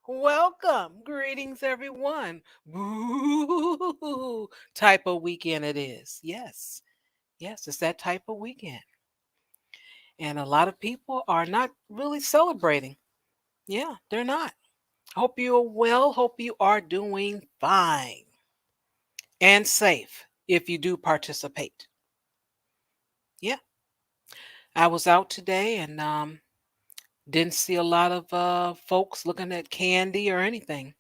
Welcome. Greetings, everyone. Woo type of weekend it is. Yes. Yes, it's that type of weekend. And a lot of people are not really celebrating. Yeah, they're not. Hope you're well. Hope you are doing fine and safe if you do participate. Yeah. I was out today and didn't see a lot of folks looking at candy or anything.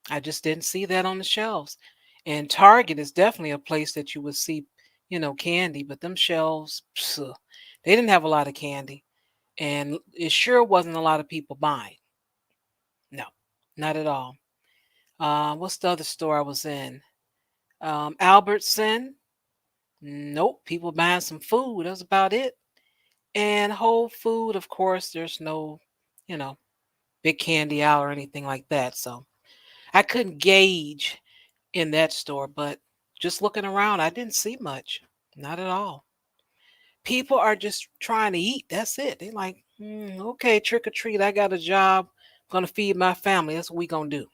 I just didn't see that on the shelves. And Target is definitely a place that you would see, candy, but them shelves, they didn't have a lot of candy. And it sure wasn't a lot of people buying. No, Not at all. What's the other store I was in? Albertson. Nope. People buying some food. That's about it. And Whole Food, of course, there's no, you know, big candy aisle or anything like that. So I couldn't gauge in that store, but just looking around, I didn't see much. Not at all. People are just trying to eat. That's it. They like, okay, trick or treat. I got a job. Gonna feed my family. That's what we gonna do.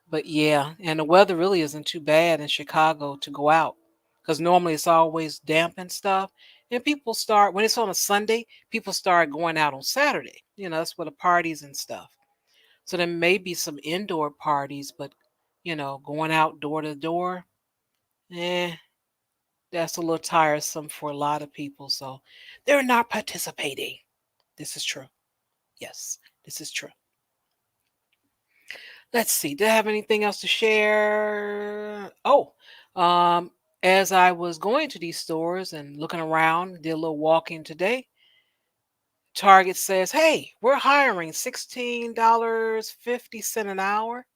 But yeah, and the weather really isn't too bad in Chicago to go out because normally it's always damp and stuff. And people start when it's on a Sunday, people start going out on Saturday. That's where the parties and stuff. So there may be some indoor parties, but going out door to door, eh, that's a little tiresome for a lot of people. So they're not participating. This is true. Yes, this is true. Let's see. Did I have anything else to share? Oh, um, as I was going to these stores and looking around, did a little walking today. Target says, "Hey, we're hiring $16.50 an hour."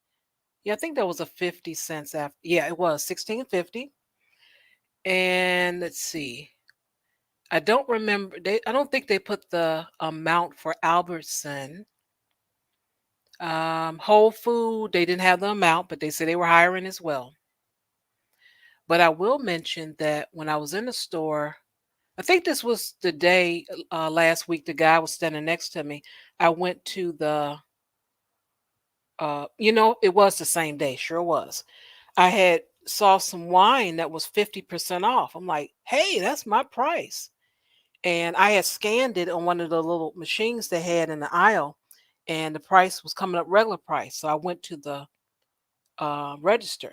Yeah, I think that was a 50 cents after. Yeah, it was 16.50. And let's see. I don't remember. I don't think they put the amount for Albertson. Whole Food, they didn't have the amount, but they said they were hiring as well. But I will mention that when I was in the store, I think this was the day last week, the guy was standing next to me. I went to it was the same day, sure was. I had saw some wine that was 50% off. I'm like, hey, that's my price. And I had scanned it on one of the little machines they had in the aisle, and the price was coming up regular price. So I went to the register,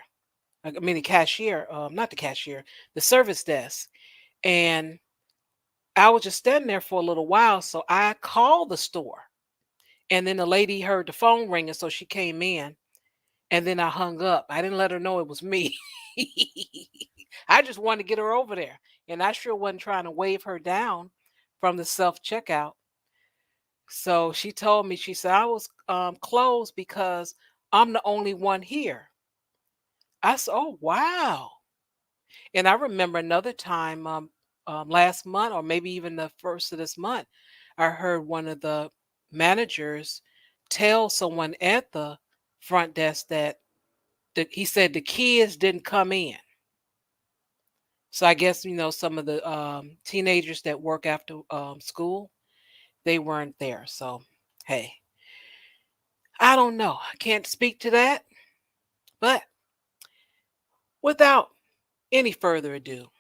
I mean the cashier, not the cashier, the service desk, and I was just standing there for a little while. So I called the store, and then the lady heard the phone ringing, so she came in, and then I hung up. I didn't let her know it was me. I just wanted to get her over there, and I sure wasn't trying to wave her down from the self checkout. So she told me, she said, I was closed because I'm the only one here. I said, oh, wow. And I remember another time last month, or maybe even the first of this month, I heard one of the managers tell someone at the front desk that he said the kids didn't come in. So I guess, some of the teenagers that work after school, they weren't there. So, hey, I don't know. I can't speak to that. But without any further ado,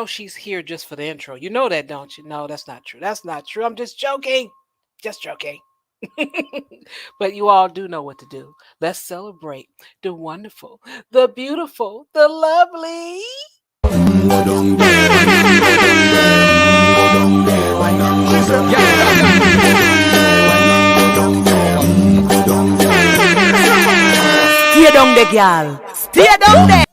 she's here just for the intro. You know that, don't you? No, that's not true. That's not true. I'm just joking. Just joking. But you all do know what to do. Let's celebrate the wonderful, the beautiful, the lovely. Go down there, go down there, go down there, wine and go down there, go down there, go down there. Stay down there, girl. Stay down there.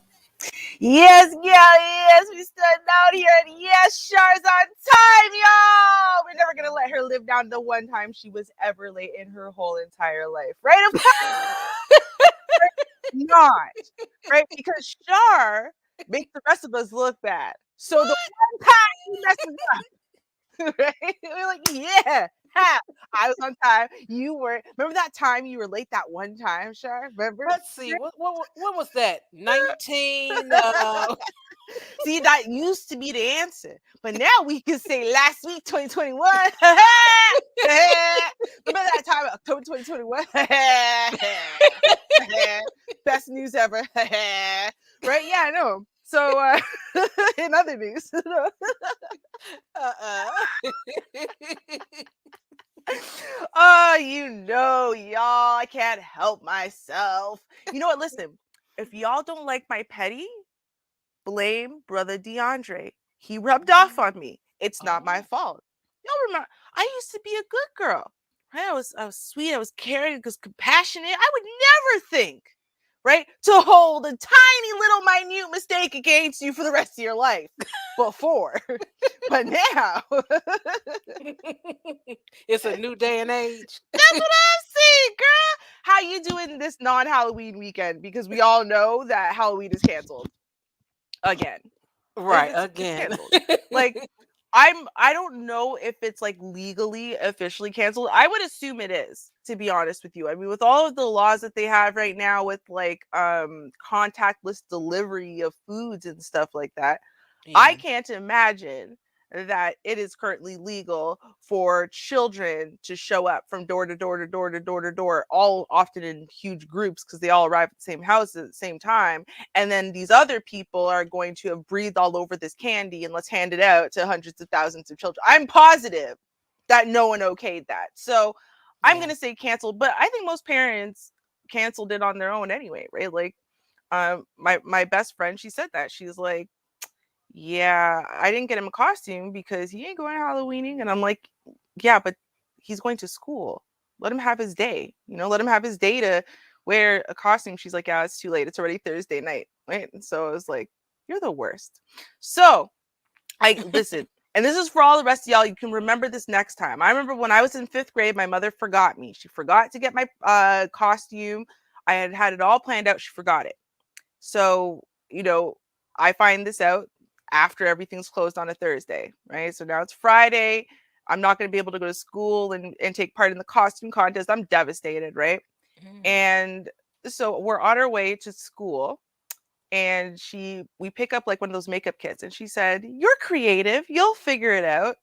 Yes, girl, yes, we stood down here, and yes, Char's on time, y'all. We're never gonna let her live down the one time she was ever late in her whole entire life, right? Of course not, right? Because Char makes the rest of us look bad. So the one time he messes up, right? We're like, yeah, I was on time. You were. Remember that time you were late that one time, Char? Remember? Let's see. What was that? 19. See, that used to be the answer. But now we can say last week, 2021. Remember that time, October 2021? Best news ever. Right? Yeah, I know. So, in other news, y'all, I can't help myself. You know what? Listen, if y'all don't like my petty, blame brother DeAndre. He rubbed off on me. It's not my fault. Y'all remember, I used to be a good girl. Right? I was sweet. I was caring. I was compassionate. I would never think, right, to hold a tiny little minute mistake against you for the rest of your life before. But now it's a new day and age. That's what I'm Halloween, girl. How you doing this non-Halloween weekend? Because we all know that Halloween is canceled again. Right, It's again. canceled. Like I don't know if it's like legally officially canceled. I would assume it is, to be honest with you. I mean, with all of the laws that they have right now with like contactless delivery of foods and stuff like that, I Yeah. can't imagine that it is currently legal for children to show up from door to door to door to door to door, all often in huge groups because they all arrive at the same house at the same time. And then these other people are going to have breathed all over this candy and let's hand it out to hundreds of thousands of children. I'm positive that no one okayed that. So I'm Yeah. going to say canceled, but I think most parents canceled it on their own anyway, right? Like, my best friend, she said that. She's like, yeah, I didn't get him a costume because he ain't going Halloweening. And I'm like, yeah, but he's going to school. Let him have his day. Let him have his day to wear a costume. She's like, yeah, it's too late. It's already Thursday night. Right. And so I was like, you're the worst. So I listen, and this is for all the rest of y'all. You can remember this next time. I remember when I was in 5th grade, my mother forgot me. She forgot to get my costume. I had it all planned out. She forgot it. So, I find this out after everything's closed on a Thursday, right? So now it's Friday. I'm not going to be able to go to school and take part in the costume contest. I'm devastated, right? Mm. And so we're on our way to school and we pick up like one of those makeup kits and she said, "You're creative. You'll figure it out."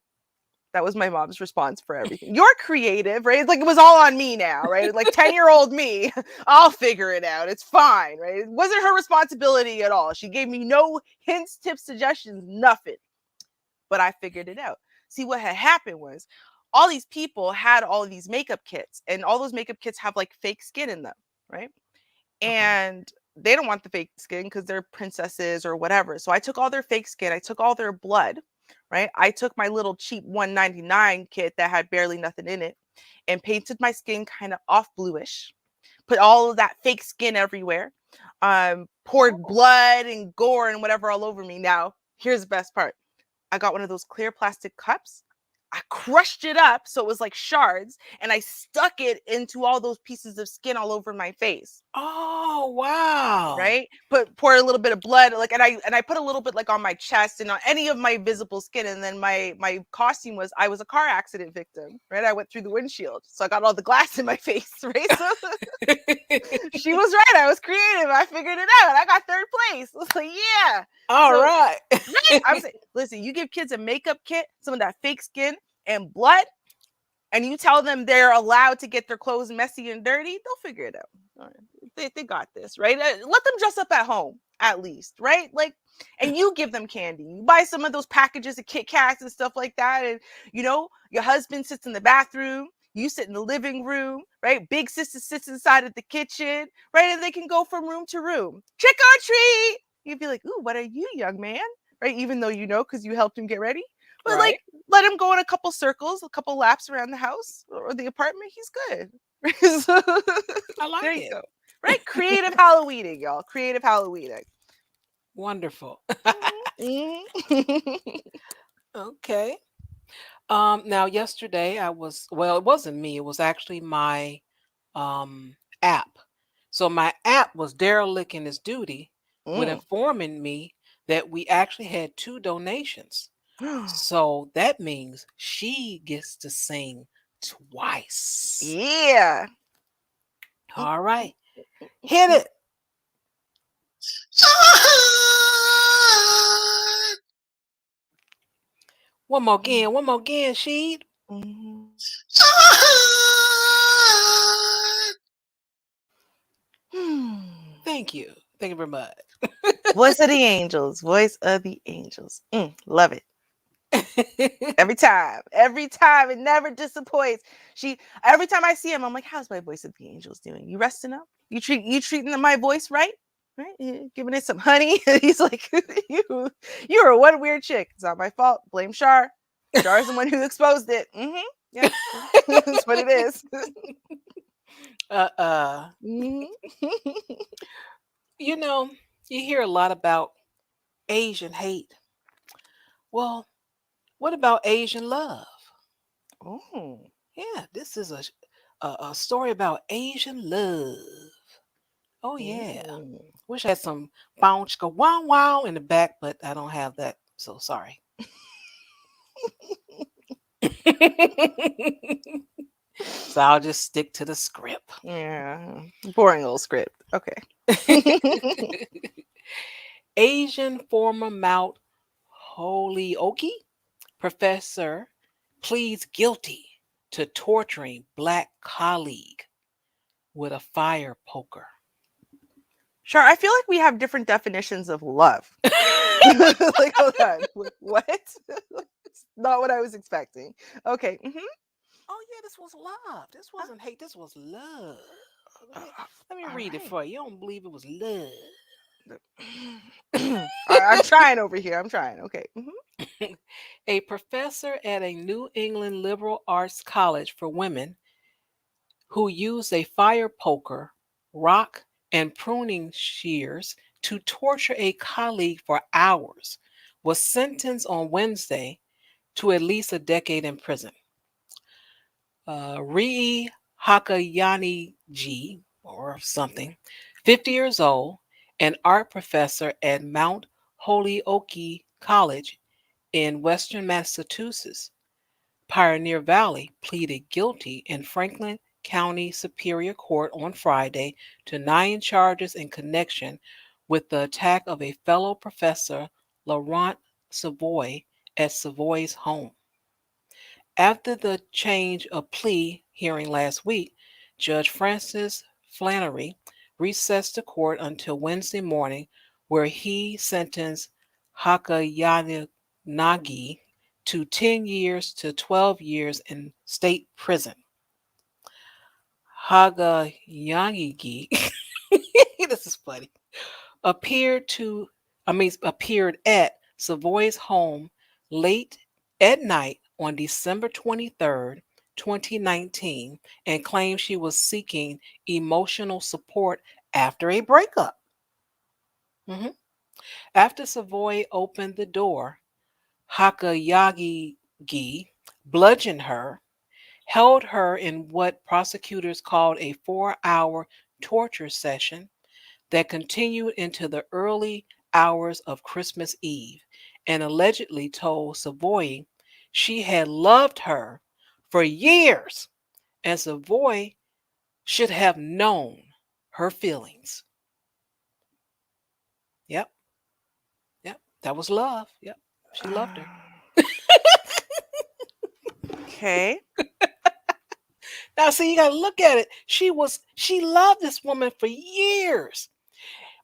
That was my mom's response for everything. "You're creative," right? It's like it was all on me now, right? Like 10-year-old me, I'll figure it out. It's fine, right? It wasn't her responsibility at all. She gave me no hints, tips, suggestions, nothing. But I figured it out. See, what had happened was all these people had all of these makeup kits, and all those makeup kits have like fake skin in them, right? Uh-huh. And they don't want the fake skin because they're princesses or whatever. So I took all their fake skin, I took all their blood, right? I took my little cheap 199 kit that had barely nothing in it and painted my skin kind of off bluish, put all of that fake skin everywhere, poured Oh. blood and gore and whatever all over me. Now, here's the best part. I got one of those clear plastic cups. I crushed it up so it was like shards and I stuck it into all those pieces of skin all over my face. Oh, wow. Right? Pour a little bit of blood, like, and I put a little bit like on my chest and on any of my visible skin. And then my costume was I was a car accident victim, right? I went through the windshield, so I got all the glass in my face, right? So she was right. I was creative. I figured it out. I got 3rd place. I was like, yeah. All So right. right, I'm saying, listen, you give kids a makeup kit, some of that fake skin and blood, and you tell them they're allowed to get their clothes messy and dirty, they'll figure it out. All right. They got this, right? Let them dress up at home, at least, right? Like, and you give them candy. You buy some of those packages of Kit Kats and stuff like that. And, your husband sits in the bathroom. You sit in the living room, right? Big sister sits inside of the kitchen, right? And they can go from room to room. Trick or treat. You'd be like, "Ooh, what are you, young man?" Right? Even though because you helped him get ready. But like, Right. let him go in a couple circles, a couple laps around the house or the apartment. He's good. So, I there like you it. go. Right? Creative Halloweening, y'all. Creative Halloweening. Wonderful. Mhm. Okay. Now yesterday well, it wasn't me, it was actually my app. So my app was derelict in its duty with Mm. informing me that we actually had 2 donations. So that means she gets to sing twice. Yeah. All right. Hit it. One more again, Sheed. Mhm. Thank you. Thank you very much. Voice of the angels. Voice of the angels. Love it. Every time. Every time. It never disappoints. Every time I see him, I'm like, how's my voice of the angels doing? You resting up? You treating my voice right? Right? You giving it some honey? He's like, you're a one weird chick. It's not my fault. Blame Char. Char's the one who exposed it. Yep. That's what it is. uh Mhm. you know, you hear a lot about Asian hate. Well, what about Asian love? Oh. Yeah, this is a story about Asian love. Oh yeah. Ooh. Wish I had some bounce go wow wow in the back, but I don't have that. So sorry. So I'll just stick to the script. Yeah. Boring little script. Okay. Asian former Mount Holyoke professor pleads guilty to torturing black colleague with a fire poker. Sure, I feel like we have different definitions of love. Like, hold on. What? It's not what I was expecting. Okay. Oh yeah, this was love. This wasn't hate. This was love. Let me Uh, let me all read it right. for you. You don't believe it was love. I'm trying over here. I'm trying. Okay. A professor at a New England liberal arts college for women who used a fire poker, rock, and pruning shears to torture a colleague for hours was sentenced on Wednesday to at least a decade in prison. Rie Hachiyanagi or something, 50 years old, an art professor at Mount Holyoke College in Western Massachusetts, Pioneer Valley, pleaded guilty in Franklin County Superior Court on Friday to 9 charges in connection with the attack of a fellow professor, Laurent Savoy, at Savoy's home. After the change of plea hearing last week, Judge Francis Flannery recessed the court until Wednesday morning, where he sentenced Hakayanagi to 10 years to 12 years in state prison. Hakayanagi, this is funny, appeared to, appeared at Savoy's home late at night on December 23rd, 2019, and claimed she was seeking emotional support after a breakup. Mhm. After Savoy opened the door, Hakayagi bludgeoned her, held her in what prosecutors called a 4 hour torture session that continued into the early hours of Christmas Eve, and allegedly told Savoy she had loved her for years and Savoy should have known her feelings. Yep, yep, that was love. Yep, she loved her. Okay. Now, see, you got to look at it. She loved this woman for years.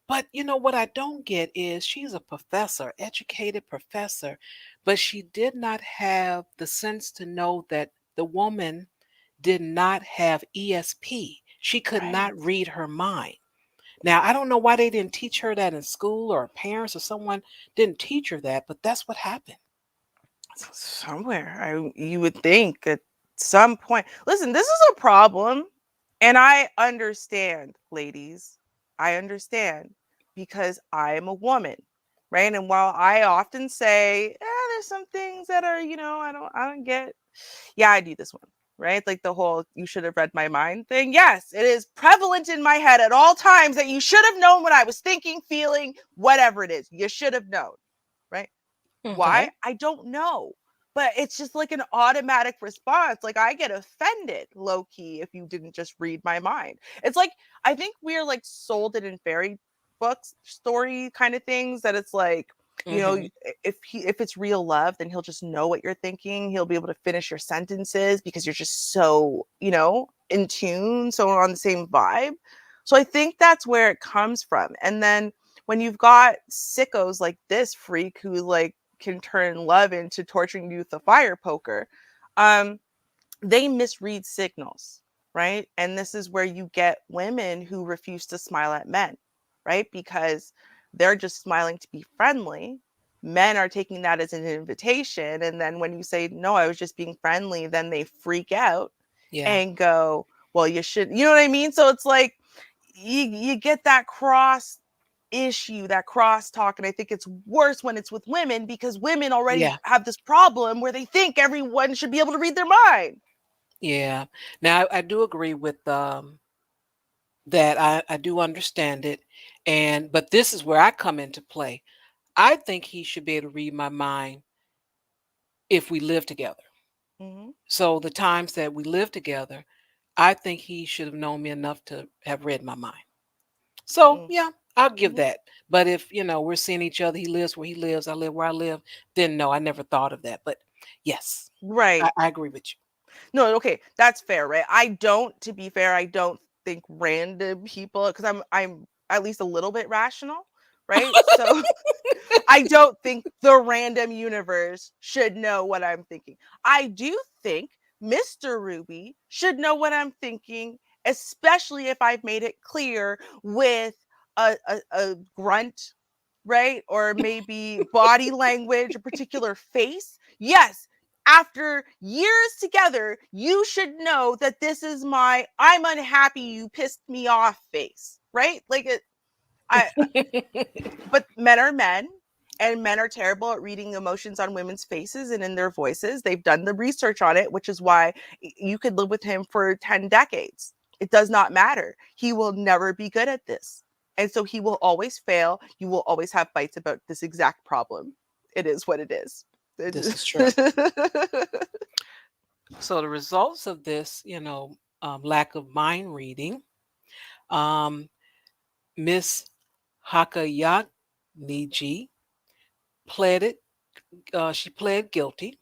But you know what I don't get is she's a professor, educated professor, but she did not have the sense to know that the woman did not have ESP. She could Right. not read her mind. Now, I don't know why they didn't teach her that in school or parents or someone didn't teach her that, but that's what happened. Somewhere, you would think at some point. Listen, this is a problem, and I understand, ladies. I understand because I am a woman, right? And while I often say, there's some things that are, I don't get. Yeah, I do this one, right? Like the whole "you should have read my mind" thing. Yes, it is prevalent in my head at all times that you should have known what I was thinking, feeling, whatever it is. You should have known, right? Why? Okay. I don't know. But it's just like an automatic response. Like I get offended low key if you didn't just read my mind. It's like I think we're like sold it in fairy books, story kind of things that it's like, you know, Hmm. if it's real love, then he'll just know what you're thinking. He'll be able to finish your sentences because you're just so, in tune, so on the same vibe. So I think that's where it comes from. And then when you've got sickos like this freak who like can turn love into torturing you with a fire poker, um, they misread signals, right? And this is where you get women who refuse to smile at men, right? Because they're just smiling to be friendly. Men are taking that as an invitation. And then when you say, no, I was just being friendly, then they freak out Yeah. and go, well, you should, you know what I mean? So it's like, you get that cross issue, that crosstalk, and I think it's worse when it's with women because women already Yeah. have this problem where they think everyone should be able to read their mind. Yeah. Now I do agree with that. I do understand it, and but this is where I come into play. I think he should be able to read my mind if we live together. Mm-hmm. So the times that we live together, I think he should have known me enough to have read my mind. So yeah, I'll give Mm-hmm. that. But if we're seeing each other, he lives where he lives, I live where I live, then no, I never thought of that. But yes, Right. I agree with you. No, okay, that's fair, right? To be fair, I don't think random people, because I'm at least a little bit rational, right? So I don't think the random universe should know what I'm thinking. I do think Mr. Ruby should know what I'm thinking, especially if I've made it clear with a grunt, right? Or maybe body language, a particular face. Yes, after years together, you should know that this is my I'm unhappy you pissed me off face, right? Like I but men are men, and men are terrible at reading emotions on women's faces and in their voices. They've done the research on it, which is why you could live with him for 10 decades. It does not matter. He will never be good at this. And so he will always fail. You will always have fights about this exact problem. It is what it is. This is true. So the results of this, lack of mind reading, um, Miss Hachiyanagi pleaded. She pled guilty,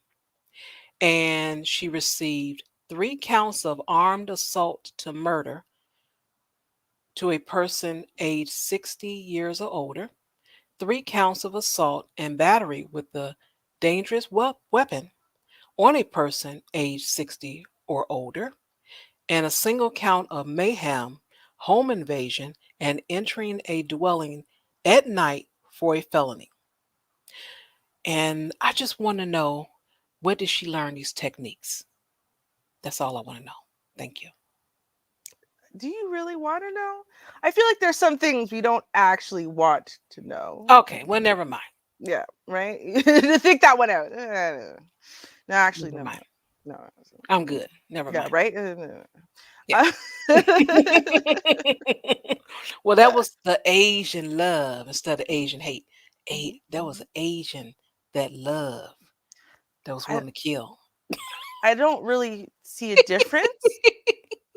and she received 3 counts of armed assault to murder to a person aged 60 years or older, 3 counts of assault and battery with a dangerous weapon on a person aged 60 or older, and a single count of mayhem, home invasion, and entering a dwelling at night for a felony. And I just want to know, where did she learn these techniques? That's all I want to know. Thank you. Do you really want to know? I feel like there's some things we don't actually want to know. Okay, well, never mind. Yeah, right? To think that one out. No, actually, Never never mind. mind. No. I'm good. Never Yeah, mind. right? Yeah. Well, that was the Asian love instead of Asian hate. That was an Asian that love, that was I, willing to kill. I don't really see a difference.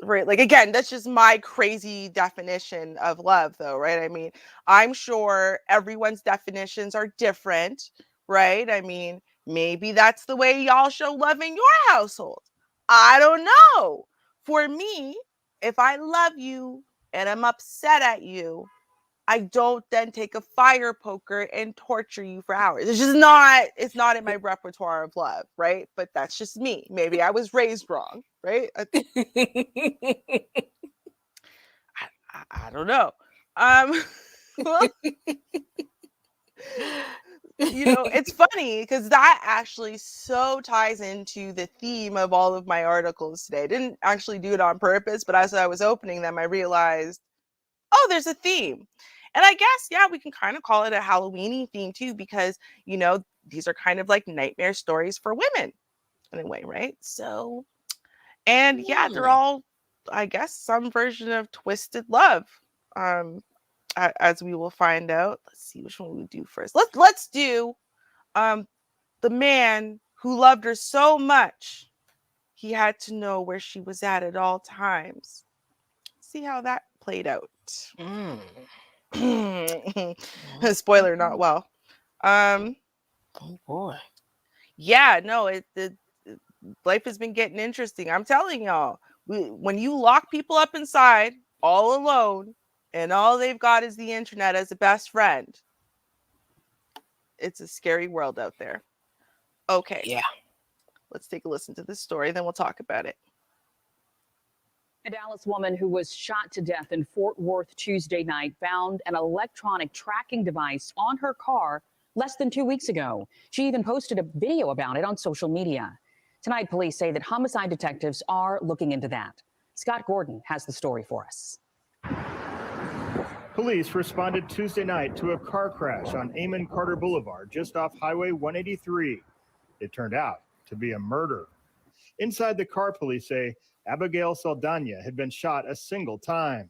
Right. Like, again, that's just my crazy definition of love, though, right? I mean, I'm sure everyone's definitions are different, right? I mean, maybe that's the way y'all show love in your household. I don't know. For me, if I love you and I'm upset at you, I don't then take a fire poker and torture you for hours. It's not in my repertoire of love, right? But that's just me. Maybe I was raised wrong, right? I don't know. Um, well, it's funny because that actually so ties into the theme of all of my articles today. I didn't actually do it on purpose, but as I was opening them, I realized, oh, there's a theme. And I guess, yeah, we can kind of call it a Halloweeny theme too, because, these are kind of like nightmare stories for women in a way, right? So, and yeah, they're Hmm. all, I guess, some version of twisted love. Um, as we will find out. Let's see which one we do first. Let's do um the man who loved her so much he had to know where she was at all times. See how that played out. Mm. Spoiler, not well. Um, Oh boy. yeah, no, life has been getting interesting. I'm telling y'all, when you lock people up inside all alone, and all they've got is the internet as a best friend, it's a scary world out there. Okay, Yeah. let's take a listen to this story, then we'll talk about it. A Dallas woman who was shot to death in Fort Worth Tuesday night found an electronic tracking device on her car less than 2 weeks ago. She even posted a video about it on social media. Tonight, police say that homicide detectives are looking into that. Scott Gordon has the story for us. Police responded Tuesday night to a car crash on Amon Carter Boulevard, just off Highway 183. It turned out to be a murder. Inside the car, police say Abigail Saldana had been shot a single time.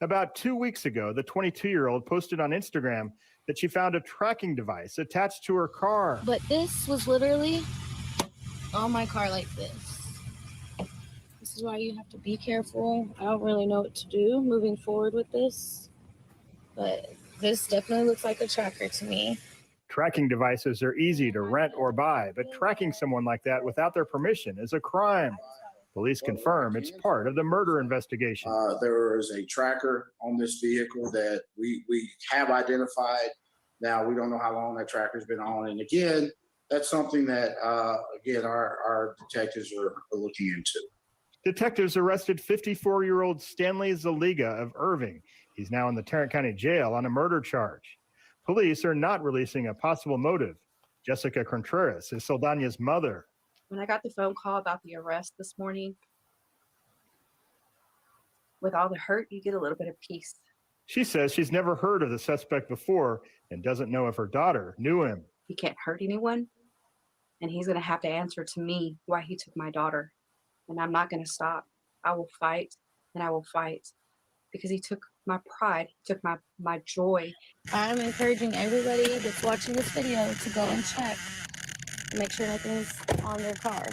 About 2 weeks ago, the 22-year-old posted on Instagram that she found a tracking device attached to her car. But this was literally on my car like this. This is why you have to be careful. I don't really know what to do moving forward with this, but this definitely looks like a tracker to me. Tracking devices are easy to rent or buy, but tracking someone like that without their permission is a crime. Police confirm it's part of the murder investigation. There is a tracker on this vehicle that we have identified. Now, we don't know how long that tracker's been on. And again, that's something that, our detectives are looking into. Detectives arrested 54-year-old Stanley Zaliga of Irving. He's now in the Tarrant County Jail on a murder charge. Police are not releasing a possible motive. Jessica Contreras is Saldana's mother. When I got the phone call about the arrest this morning, with all the hurt, you get a little bit of peace. She says she's never heard of the suspect before and doesn't know if her daughter knew him. He can't hurt anyone, and he's going to have to answer to me why he took my daughter. And I'm not going to stop. I will fight, and I will fight, because he took my pride, he took my joy. I'm encouraging everybody that's watching this video to go and check. Make sure nothing's on their car.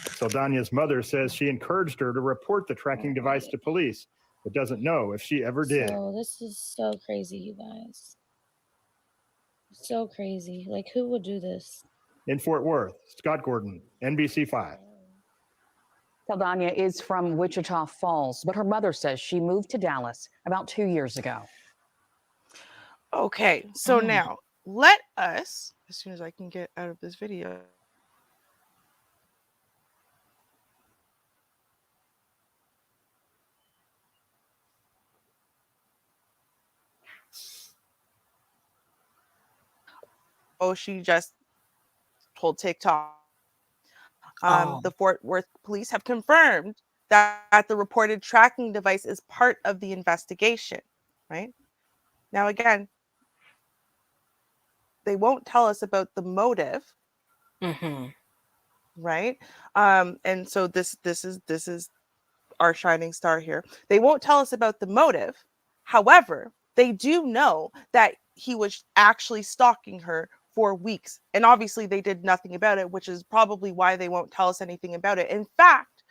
Saldana's mother says she encouraged her to report the tracking device to police, but doesn't know if she ever did. So this is so crazy, you guys. So crazy. Like, who would do this? In Fort Worth, Scott Gordon, NBC5. Saldana is from Wichita Falls, but her mother says she moved to Dallas about 2 years ago. Okay, so now let us, as soon as I can get out of this video. Oh, she just told TikTok. The Fort Worth police have confirmed that the reported tracking device is part of the investigation, right? Now, again, they won't tell us about the motive, right? And so this is our shining star here. They won't tell us about the motive. However, they do know that he was actually stalking her for weeks. And obviously they did nothing about it, which is probably why they won't tell us anything about it. In fact,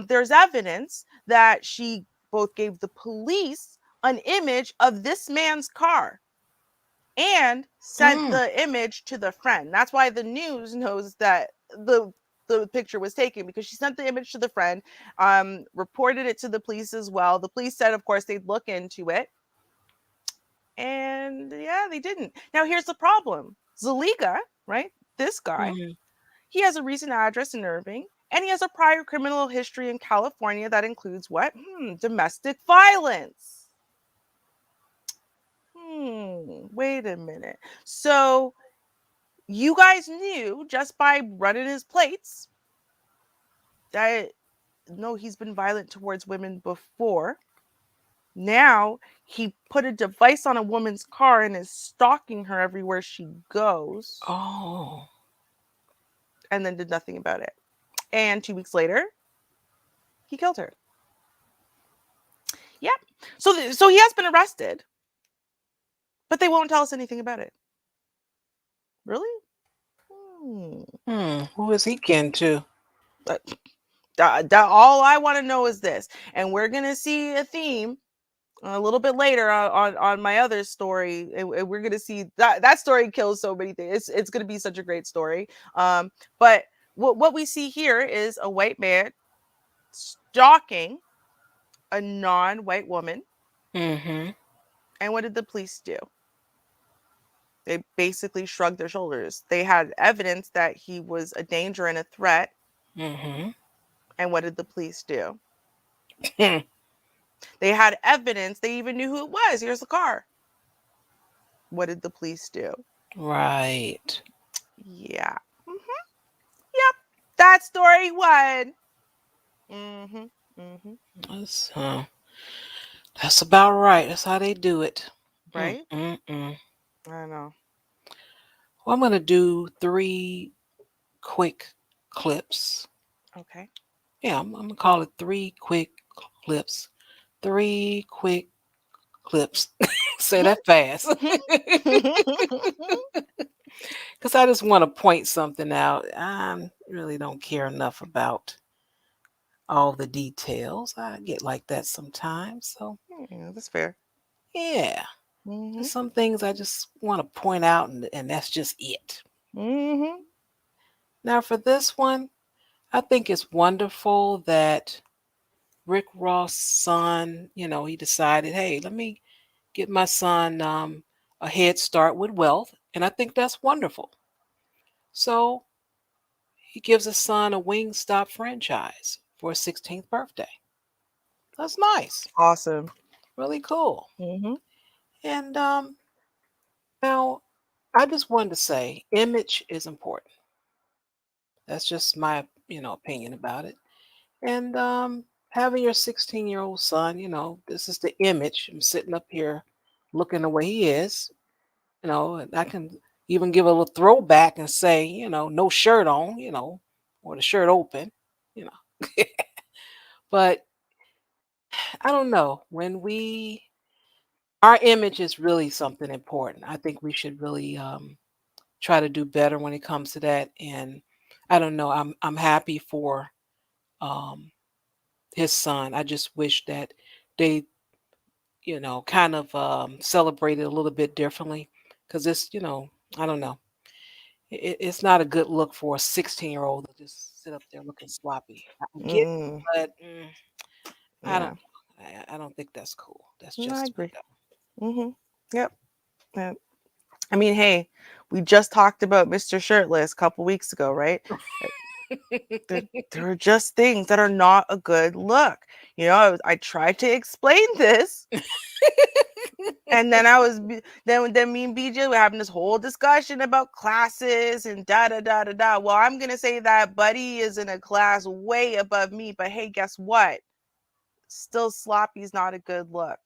there's evidence that she both gave the police an image of this man's car and sent the image to the friend. That's why the news knows that the picture was taken, because she sent the image to the friend, reported it to the police as well. The police said, of course, they'd look into it. And yeah, they didn't. Now, here's the problem. Zaliga, right? This guy, he has a recent address in Irving, and he has a prior criminal history in California that includes what? Domestic violence. Wait a minute. So you guys knew just by running his plates that, no, he's been violent towards women before. Now he put a device on a woman's car and is stalking her everywhere she goes. And then did nothing about it. And 2 weeks later, he killed her. Yep. So he has been arrested, but they won't tell us anything about it. Really? Who is he kin to? All I want to know is this, and we're gonna see a theme a little bit later on my other story. And we're gonna see that story kills so many things. It's gonna be such a great story. But what we see here is a white man stalking a non-white woman. And what did the police do? They basically shrugged their shoulders. They had evidence that he was a danger and a threat. And what did the police do? They had evidence. They even knew who it was. Here's the car. What did the police do? Right. Yeah. Yep. That story won. That's about right. That's how they do it. Right? I know. Well, I'm going to do 3 quick clips. Okay. Yeah, I'm gonna call it three quick clips. Three quick clips. Say that fast. Because I just want to point something out. I really don't care enough about all the details. I get like that sometimes. So, Yeah, that's fair. yeah, Mm-hmm. there's some things I just want to point out, and that's just it. Mm-hmm. Now, for this one, I think it's wonderful that Rick Ross' son, he decided, hey, let me get my son a head start with wealth. And I think that's wonderful. So he gives his son a Wingstop franchise for his 16th birthday. That's nice. Awesome. Really cool. Mm-hmm. And now I just wanted to say image is important. That's just my, opinion about it. And having your 16-year-old son, this is the image. I'm sitting up here looking the way he is, and I can even give a little throwback and say, no shirt on, or the shirt open, you know. But I don't know. Our image is really something important. I think we should really try to do better when it comes to that. And I don't know. I'm happy for um, his son. I just wish that they, kind of celebrated a little bit differently because I don't know. It's not a good look for a 16-year-old to just sit up there looking sloppy. I get it, Mm-mm. but I don't Yeah. know. I don't think that's cool. That's No, I just me agree. though. Mm-hmm. Yep. Yep. I mean, hey, we just talked about Mr. Shirtless a couple weeks ago, right? Uh, there are just things that are not a good look. I tried to explain this, and then then me and BJ were having this whole discussion about classes and da da da da da. Well, I'm gonna say that Buddy is in a class way above me, but hey, guess what? Still, sloppy's not a good look.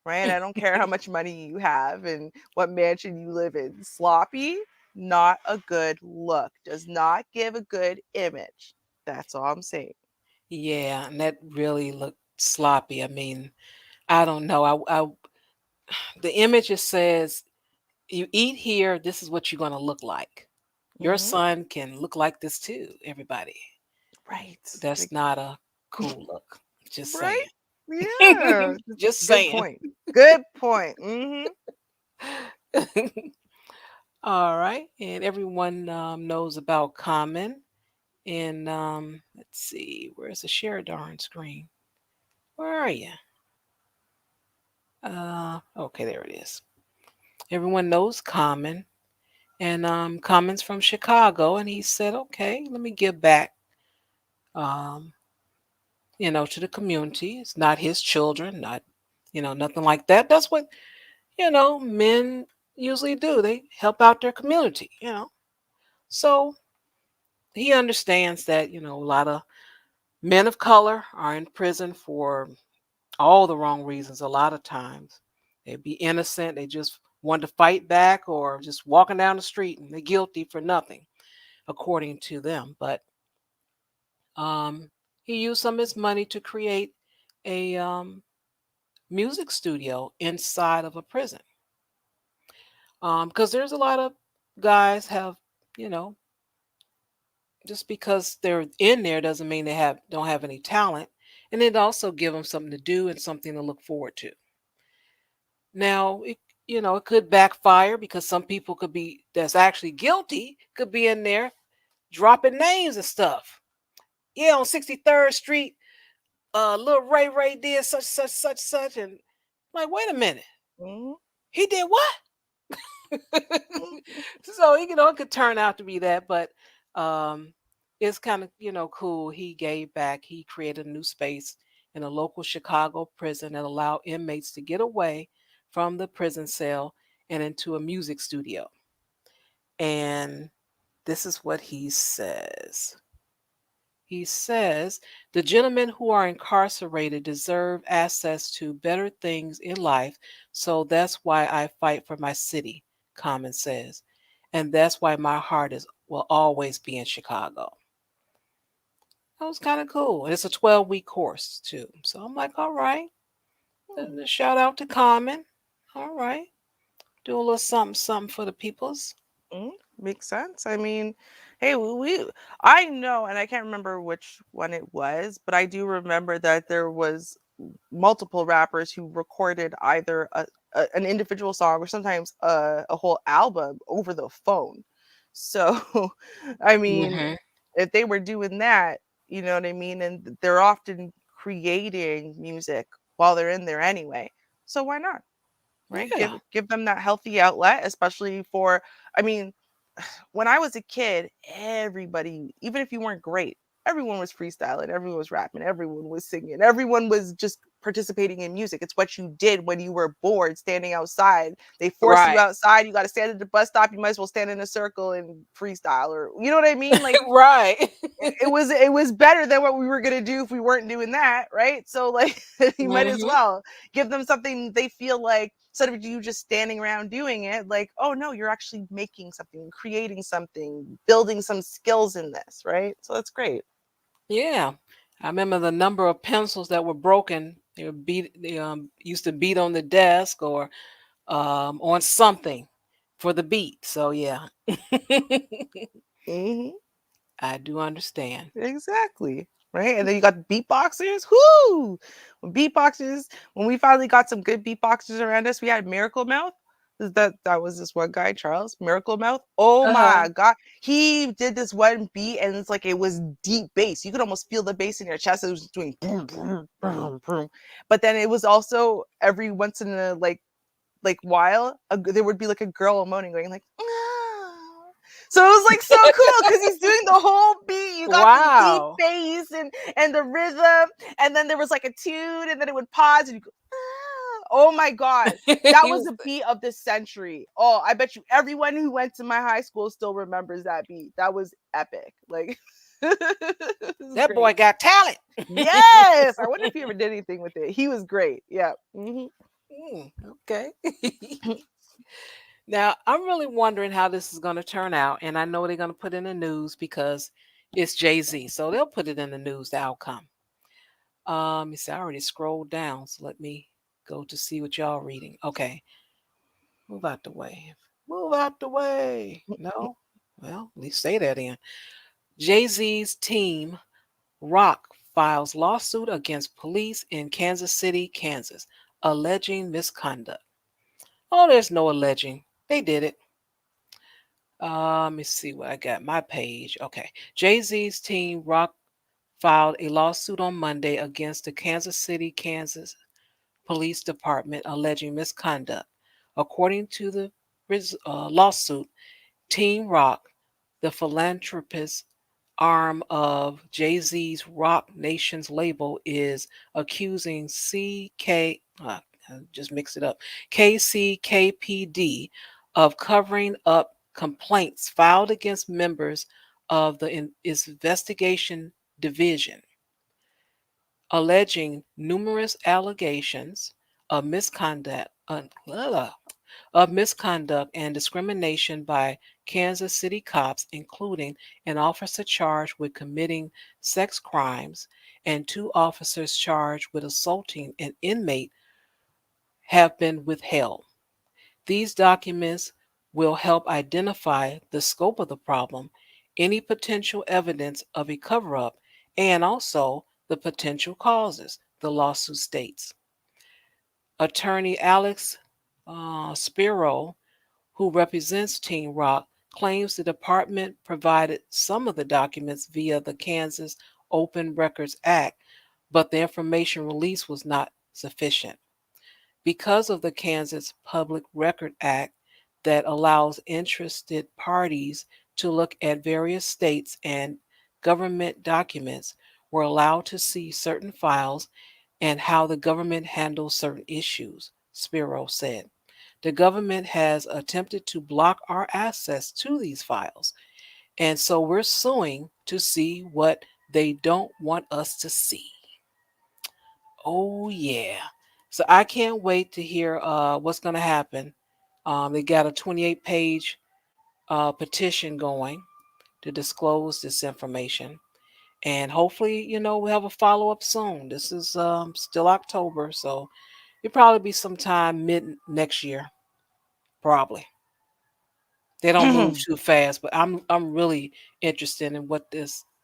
Right? I don't care how much money you have and what mansion you live in. Sloppy, not a good look. Does not give a good image. That's all I'm saying. Yeah, and that really looked sloppy. I mean, I don't know. The image just says you eat here, this is what you're going to look like. Your Mm-hmm. son can look like this too, everybody. Right. That's Like, not a cool look. Just right? saying. Yeah. Just Good saying. point. Good point. Mm-hmm. All right. And everyone knows about Common. And let's see, where's the share darn screen? Where are you? Okay, there it is. Everyone knows Common. And Common's from Chicago. And he said, okay, let me give back, um, to the community. It's not his children, not, nothing like that. That's what, men usually do. They help out their community. So he understands that, a lot of men of color are in prison for all the wrong reasons a lot of times. They'd be innocent, they just want to fight back or just walking down the street and they're guilty for nothing, according to them. But um, he used some of his money to create a music studio inside of a prison. Because there's a lot of guys have, you know, just because they're in there doesn't mean they don't have any talent, and it also give them something to do and something to look forward to. Now, it could backfire because some people could be that's actually guilty could be in there dropping names and stuff. Yeah, on 63rd Street, little Ray did such, and like, wait a minute, Mm-hmm. he did what? So it could turn out to be that, but um, it's kind of cool. He gave back. He created a new space in a local Chicago prison that allowed inmates to get away from the prison cell and into a music studio. And this is what he says. He says the gentlemen who are incarcerated deserve access to better things in life, so that's why I fight for my city, Common says. And that's why my heart will always be in Chicago. That was kind of cool. And it's a 12-week course too. So I'm like, all right. Shout out to Common. All right. Do a little something, something for the peoples. Mm, makes sense. I mean, hey, I know, and I can't remember which one it was, but I do remember that there was multiple rappers who recorded either an individual song or sometimes a whole album over the phone. So, I mean, Hmm. if they were doing that, you know what I mean, and they're often creating music while they're in there anyway. So why not? Right? Yeah. Give them that healthy outlet, especially for, I mean, when I was a kid, everybody, even if you weren't great, everyone was freestyling, everyone was rapping, everyone was singing, everyone was just participating in music. It's what you did when you were bored standing outside. They force you Right. outside, you got to stand at the bus stop, you might as well stand in a circle and freestyle, or you know what I mean? Like Right. it was better than what we were gonna do if we weren't doing that, right? So like you might as Hmm. well give them something they feel like, instead of you just standing around doing it, like, oh no, you're actually making something, creating something, building some skills in this, right? So that's great. Yeah. I remember the number of pencils that were broken. They used to beat on the desk or on something for the beat. So yeah, Hmm. I do understand. Exactly. Right. And then you got beatboxers. Whoo! Beatboxers, when we finally got some good beatboxers around us, we had Miracle Mouth. That was this one guy, Charles, Miracle Mouth. Oh Uh-huh. my god. He did this one beat and it's like it was deep bass. You could almost feel the bass in your chest. It was doing boom, boom, boom, boom. But then it was also every once in a like while there would be like a girl moaning going like "Ah." So it was like so cool because he's doing the whole beat. You got the deep Wow. bass and the rhythm, and then there was like a tune, and then it would pause, and you go, "Ah." Oh my god, that He was was the beat of the century. Oh, I bet you everyone who went to my high school still remembers that beat. That was epic. Like it was that boy great. got talent. Yes, I wonder if he ever did anything with it. He was great. Yeah. Okay. Now, I'm really wondering how this is going to turn out. And I know they're going to put in the news because it's Jay-Z. So they'll put it in the news, the outcome. You see, I already scrolled down. So let me go to see what y'all reading. Okay. Move out the way. Move out the way. No? Well, at least say that in. Jay-Z's team, Rock, files lawsuit against police in Kansas City, Kansas, alleging misconduct. Oh, there's no alleging. They did it. Let me see what I got. My page. Okay. Jay Z's team, Rock, filed a lawsuit on Monday against the Kansas City, Kansas Police Department alleging misconduct. According to the lawsuit, Team Rock, the philanthropist arm of Jay Z's Rock Nation's label, is accusing I just mixed it up, KCKPD of covering up complaints filed against members of the investigation division, alleging numerous allegations of misconduct and discrimination by Kansas City cops, including an officer charged with committing sex crimes and two officers charged with assaulting an inmate, have been withheld. These documents will help identify the scope of the problem, any potential evidence of a cover up, and also the potential causes, the lawsuit states. Attorney Alex Spiro, who represents Team Rock, claims the department provided some of the documents via the Kansas Open Records Act, but the information released was not sufficient. Because of the Kansas Public Record Act that allows interested parties to look at various states and government documents, were allowed to see certain files and how the government handles certain issues, Spiro said. The government has attempted to block our access to these files, and so we're suing to see what they don't want us to see. Oh, yeah. So I can't wait to hear what's going to happen. They got a 28-page petition going to disclose this information. And hopefully, we'll have a follow up soon. This is still October, so it'll probably be sometime mid next year. Probably. They don't move too fast, but I'm really interested in what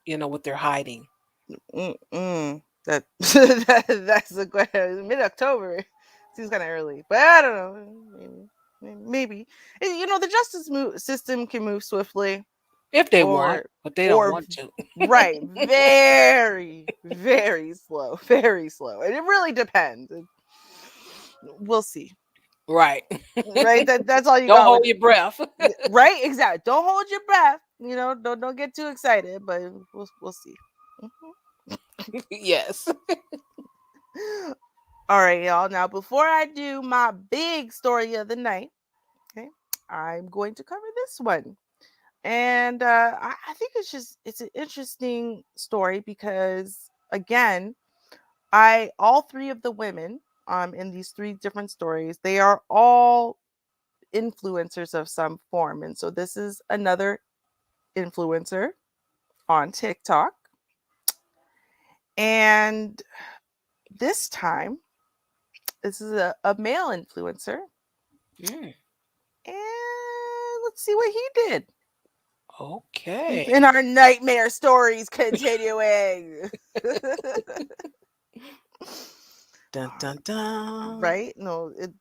what they're hiding. That, that's a question. Mid October seems kind of early, but I don't know. Maybe. The justice system can move swiftly, If they want, or but they don't or want to. right, very very slow, very slow, and it really depends. We'll see. Right. Right, that's all you Don't got hold with your breath. right, exactly. Don't hold your breath. Don't get too excited, but we'll see. Yes. All right, y'all. Now, before I do my big story of the night, okay, I'm going to cover this one. And I think it's an interesting story because, again, all three of the women in these three different stories, they are all influencers of some form. And so this is another influencer on TikTok. And this time, this is a male influencer. Mm, And let's see what he did okay. in our nightmare stories continuing. Dun dun dun. Right? No, and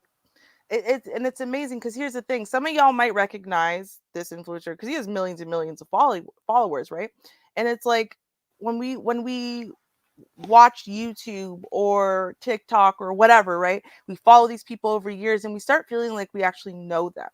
it's amazing because here's the thing: some of y'all might recognize this influencer because he has millions and millions of followers, right? And it's like when we watch YouTube or TikTok or whatever, right? We follow these people over years and we start feeling like we actually know them.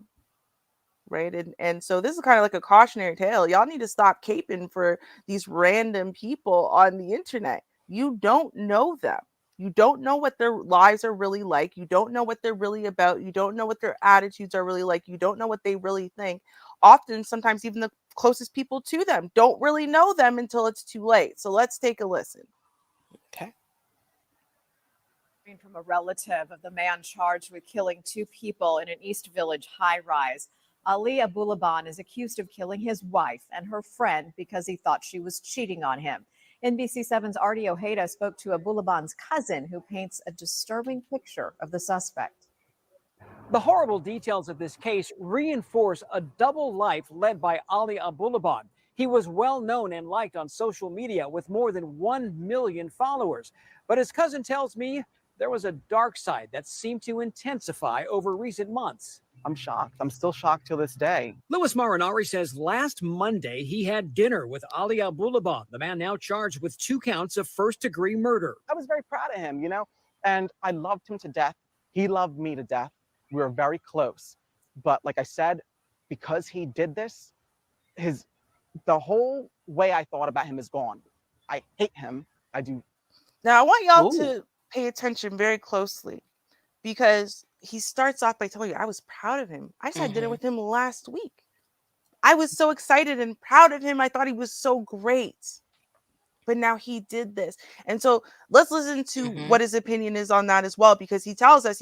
Right. And so this is kind of like a cautionary tale. Y'all need to stop caping for these random people on the internet. You don't know them. You don't know what their lives are really like. You don't know what they're really about. You don't know what their attitudes are really like. You don't know what they really think. Often, sometimes even the closest people to them don't really know them until it's too late. So let's take a listen. Okay. From a relative of the man charged with killing two people in an East Village high rise. Ali Abulaban is accused of killing his wife and her friend because he thought she was cheating on him. NBC7's Artie Ojeda spoke to Abulaban's cousin, who paints a disturbing picture of the suspect. The horrible details of this case reinforce a double life led by Ali Abulaban. He was well known and liked on social media with more than 1 million followers. But his cousin tells me there was a dark side that seemed to intensify over recent months. I'm shocked. I'm still shocked to this day. Louis Marinari says last Monday he had dinner with Ali Abulaban, the man now charged with 2 counts of first-degree murder. I was very proud of him, and I loved him to death. He loved me to death. We were very close. But like I said, because he did this, the whole way I thought about him is gone. I hate him. I do. Now, I want y'all to pay attention very closely because he starts off by telling you, I was proud of him. I just had dinner with him last week. I was so excited and proud of him. I thought he was so great. But now he did this. And so let's listen to what his opinion is on that as well, because he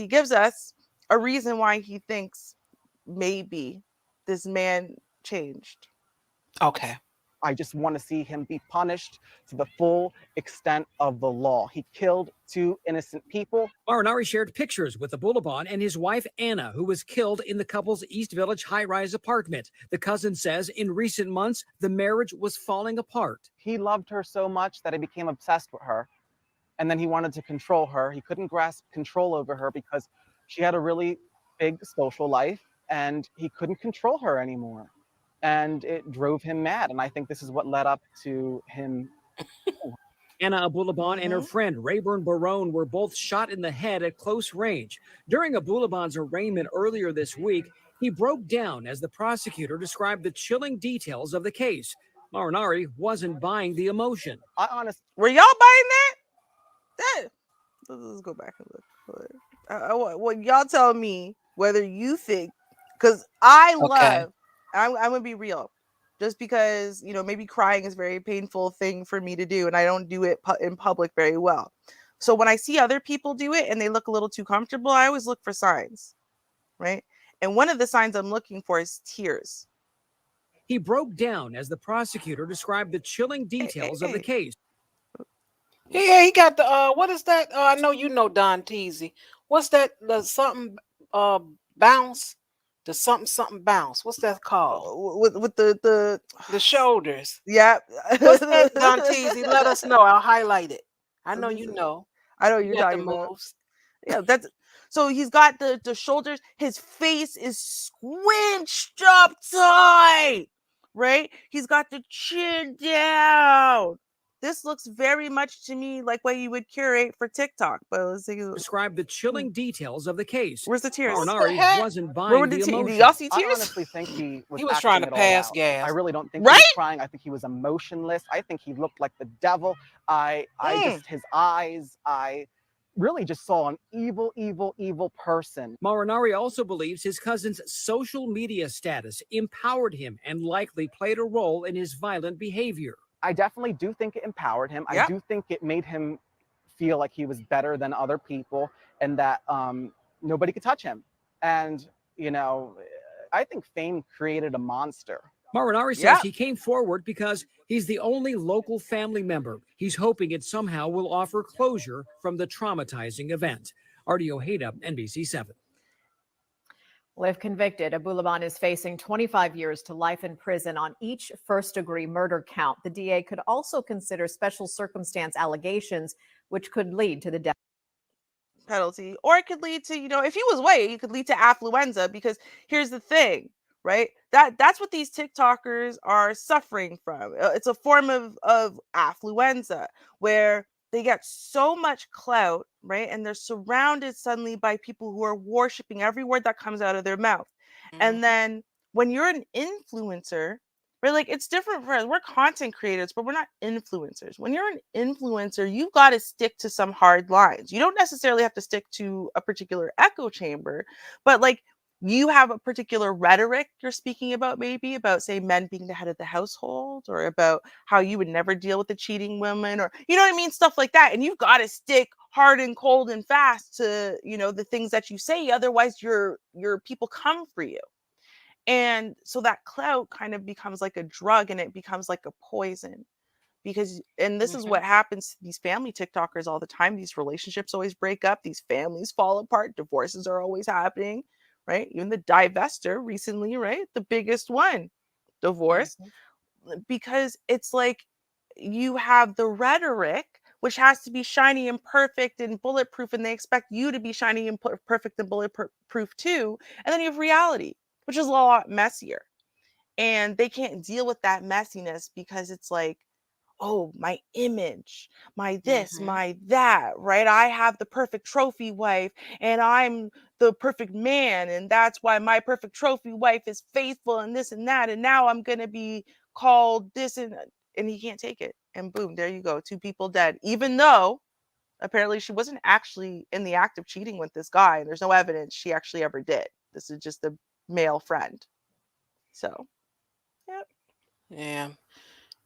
gives us a reason why he thinks maybe this man changed. Okay. I just want to see him be punished to the full extent of the law. He killed 2 innocent people. Marinari shared pictures with Abulaban and his wife, Anna, who was killed in the couple's East Village high-rise apartment. The cousin says in recent months, the marriage was falling apart. He loved her so much that he became obsessed with her. And then he wanted to control her. He couldn't grasp control over her because she had a really big social life and he couldn't control her anymore. And it drove him mad. And I think this is what led up to him. Anna Abulaban and her friend Rayburn Barone were both shot in the head at close range. During Abulaban's arraignment earlier this week, he broke down as the prosecutor described the chilling details of the case. Marinari wasn't buying the emotion. Were y'all buying that? Let's go back and look. Well, y'all tell me whether you think, because I love, I'm going to be real. Just because, maybe crying is a very painful thing for me to do, and I don't do it in public very well. So when I see other people do it and they look a little too comfortable, I always look for signs, right? And one of the signs I'm looking for is tears. He broke down as the prosecutor described the chilling details of the case. Yeah, he got the what is that? I know you know Don Teasy. What's that? The something bounce? The something bounce. What's that called? With the shoulders. Yeah. What's that, Don Teasy? Let us know. I'll highlight it. I know Let me you see. know. I know You you're got the talking about. moves. Yeah, that's so he's got the shoulders. His face is squinched up tight, right? He's got the chin down. This looks very much to me like what you would curate for TikTok. But let's see. Describe the chilling details of the case. Where's the tears? Marinari wasn't Where buying were the the emotion. y'all see I tears? honestly think he was trying acting to it all pass out. gas. I really don't think he Right? was crying. I think he was emotionless. I think he looked like the devil. I just his eyes. I really just saw an evil person. Marinari also believes his cousin's social media status empowered him and likely played a role in his violent behavior. I definitely do think it empowered him. Yep. I do think it made him feel like he was better than other people and that nobody could touch him. And, you know, I think fame created a monster. Marinari says he came forward because he's the only local family member. He's hoping it somehow will offer closure from the traumatizing event. Artie Ojeda, NBC7. Well, if convicted, Abulaban is facing 25 years to life in prison on each first-degree murder count. The DA could also consider special circumstance allegations, which could lead to the death penalty, or it could lead to, if he was white, it could lead to affluenza. Because here's the thing, right? That's what these TikTokers are suffering from. It's a form of affluenza where they get so much clout, right? And they're surrounded suddenly by people who are worshiping every word that comes out of their mouth. And then when you're an influencer, right? Like, it's different for us. We're content creators, but we're not influencers. When you're an influencer, you've got to stick to some hard lines. You don't necessarily have to stick to a particular echo chamber, but like, you have a particular rhetoric you're speaking about, maybe about, say, men being the head of the household, or about how you would never deal with a cheating woman, or, you know what I mean? Stuff like that. And you've got to stick hard and cold and fast to, the things that you say. Otherwise, your people come for you. And so that clout kind of becomes like a drug, and it becomes like a poison. And this is what happens to these family TikTokers all the time. These relationships always break up. These families fall apart. Divorces are always happening, right? Even the divester recently, right? The biggest one, divorce. Because it's like you have the rhetoric, which has to be shiny and perfect and bulletproof, and they expect you to be shiny and perfect and bulletproof too. And then you have reality, which is a lot messier. And they can't deal with that messiness because it's like, oh, my image, my this, my that, right? I have the perfect trophy wife and I'm the perfect man. And that's why my perfect trophy wife is faithful and this and that. And now I'm going to be called this, and he can't take it. And boom, there you go. 2 people dead, even though apparently she wasn't actually in the act of cheating with this guy. And there's no evidence she actually ever did. This is just a male friend. So, yep. Yeah.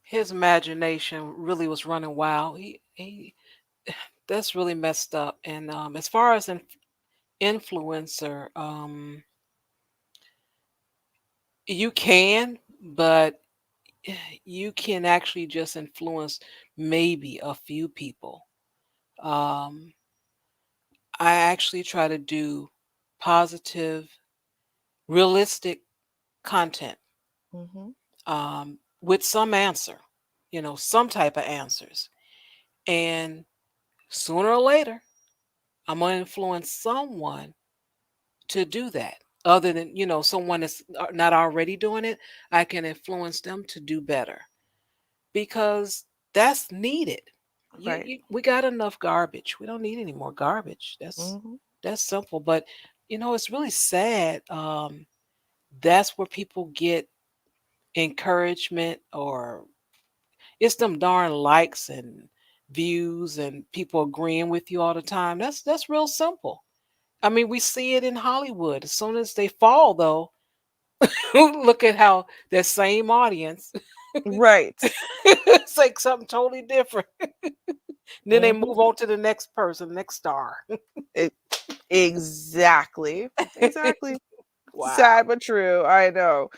His imagination really was running wild. He that's really messed up. And as far as an influencer, you can, but you can actually just influence maybe a few people. Um, I actually try to do positive, realistic content with some answer, some type of answers. And sooner or later, I'm going to influence someone to do that. Other than, someone that's not already doing it, I can influence them to do better because that's needed. Right. We got enough garbage. We don't need any more garbage. That's simple. But, it's really sad. That's where people get encouragement, or it's them darn likes and views and people agreeing with you all the time. That's real simple. I mean, we see it in Hollywood. As soon as they fall, though, look at how that same audience, right? It's like something totally different. Then they move on to the next person, next star. Exactly. Wow. Sad but true. I know.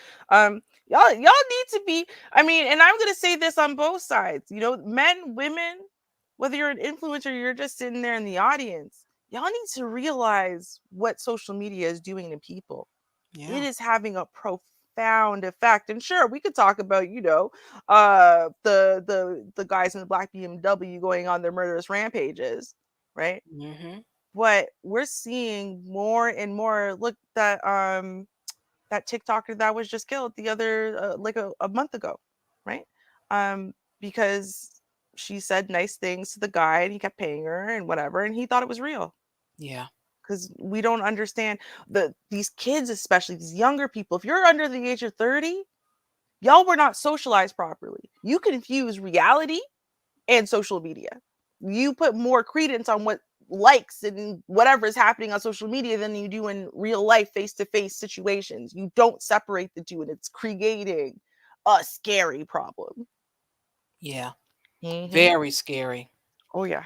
Y'all need to be, I mean, and I'm gonna say this on both sides, you know, men, women, whether you're an influencer, you're just sitting there in the audience, y'all need to realize what social media is doing to people. Yeah. It is having a profound effect. And sure, we could talk about, you know, the guys in the black BMW going on their murderous rampages, right? Mm-hmm. But we're seeing more and more. Look, that TikToker that was just killed the other like a month ago, right? Because she said nice things to the guy and he kept paying her and whatever, and he thought it was real. Yeah. Because we don't understand these kids, especially these younger people. If you're under the age of 30, y'all were not socialized properly. You confuse reality and social media. You put more credence on what likes and whatever is happening on social media than you do in real life face-to-face situations. You don't separate the two, and it's creating a scary problem. Yeah. Mhm. Very scary. Oh yeah.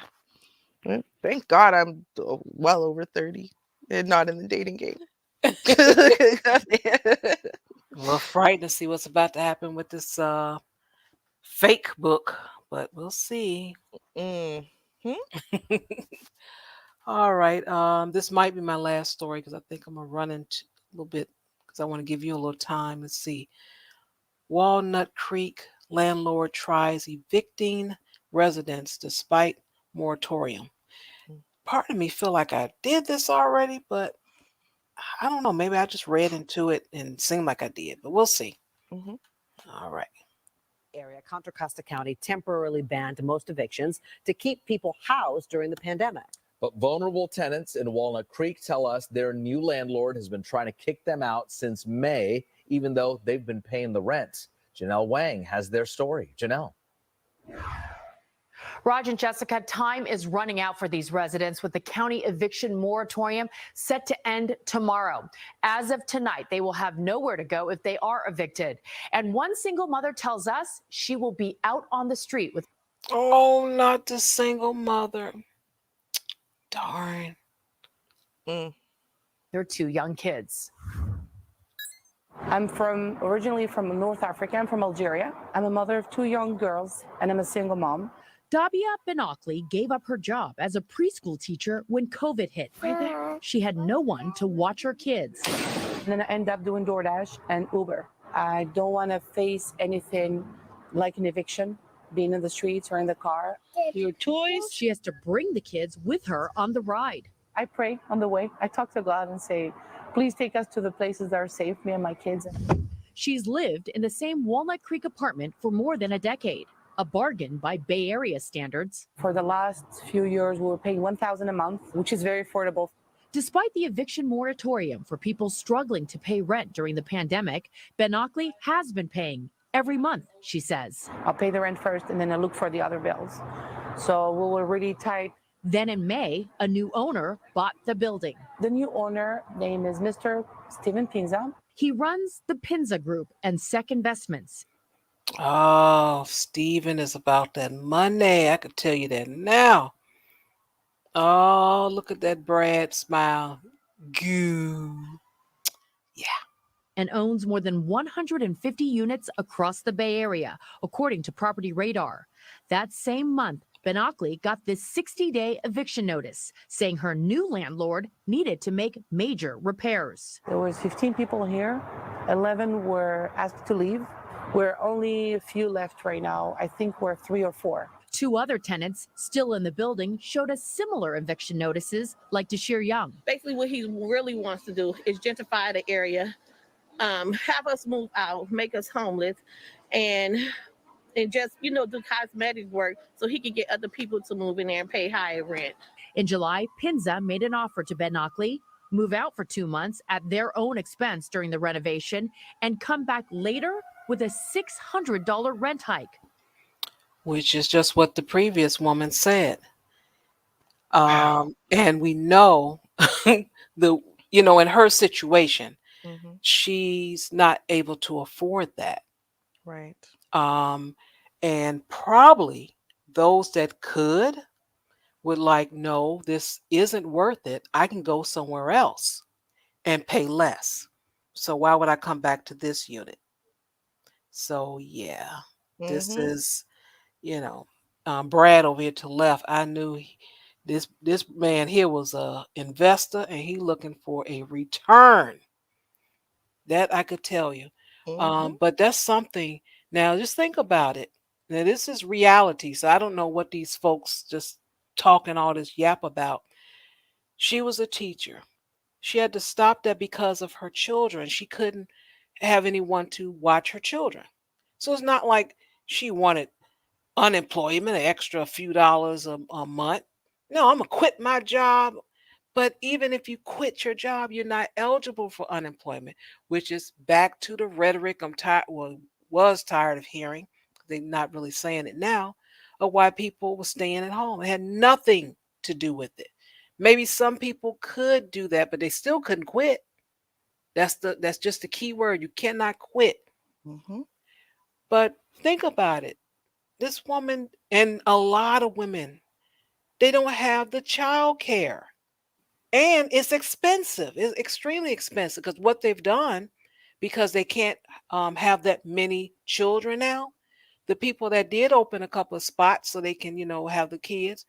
Thank God I'm well over 30 and not in the dating game. A little frightened to see what's about to happen with this fake book, but we'll see. Mhm. All right. This might be my last story because I think I'm gonna run into a little bit because I want to give you a little time. Let's see. Walnut Creek landlord tries evicting residents despite moratorium. Part of me feel like I did this already, but I don't know. Maybe I just read into it and seemed like I did, but we'll see. Mhm. All right. Area, Contra Costa County temporarily banned most evictions to keep people housed during the pandemic. But vulnerable tenants in Walnut Creek tell us their new landlord has been trying to kick them out since May, even though they've been paying the rent. Janelle Wang has their story. Janelle. Raj and Jessica, time is running out for these residents with the county eviction moratorium set to end tomorrow. As of tonight, they will have nowhere to go if they are evicted. And one single mother tells us she will be out on the street with. Oh, not the single mother. Darn. Their two young kids. I'm originally from North Africa. I'm from Algeria. I'm a mother of two young girls, and I'm a single mom. Dabia Benakli gave up her job as a preschool teacher when COVID hit. Right there. She had no one to watch her kids. And then I end up doing DoorDash and Uber. I don't want to face anything like an eviction, being in the streets or in the car. Your toys? She has to bring the kids with her on the ride. I pray on the way. I talk to God and say, please take us to the places that are safe, me and my kids. She's lived in the same Walnut Creek apartment for more than a decade. A bargain by Bay Area standards. For the last few years, we were paying $1,000 a month, which is very affordable. Despite the eviction moratorium for people struggling to pay rent during the pandemic, Benakli has been paying every month, she says. I'll pay the rent first and then I look for the other bills. So we were really tight. Then in May, a new owner bought the building. The new owner name is Mr. Steven Pinza. He runs the Pinza Group and SEC Investments. Oh, Steven is about that money. I could tell you that now. Oh, look at that Brad smile. Goo. Yeah. And owns more than 150 units across the Bay Area, according to Property Radar. That same month, Benakli got this 60-day eviction notice, saying her new landlord needed to make major repairs. There was 15 people here. 11 were asked to leave. We're only a few left right now. I think we're 3 or 4. Two other tenants still in the building showed us similar eviction notices, like Dashir Young. Basically, what he really wants to do is gentrify the area, have us move out, make us homeless, and just, do cosmetic work so he can get other people to move in there and pay higher rent. In July, Pinza made an offer to Benakli, move out for 2 months at their own expense during the renovation, and come back later with a $600 rent hike. Which is just what the previous woman said. And we know in her situation, she's not able to afford that. Right. And probably those that could would like, no, this isn't worth it. I can go somewhere else and pay less. So why would I come back to this unit? So yeah, this Mhm. is, you know, Brad over here to the left. I knew this man here was a investor and he looking for a return. That I could tell you. Mhm. But that's something. Now, just think about it. Now, this is reality. So I don't know what these folks just talking all this yap about. She was a teacher. She had to stop that because of her children. She couldn't have anyone to watch her children. So it's not like she wanted unemployment, an extra few dollars a month. No, I'm going to quit my job. But even if you quit your job, you're not eligible for unemployment, which is back to the rhetoric I'm tired, well, was tired of hearing. They're not really saying it now, of why people were staying at home. It had nothing to do with it. Maybe some people could do that, but they still couldn't quit. That's just the key word. You cannot quit. Mhm. But think about it. This woman and a lot of women, they don't have the child care. And it's expensive. It's extremely expensive because what they've done, because they can't have that many children now, the people that did open a couple of spots so they can, have the kids,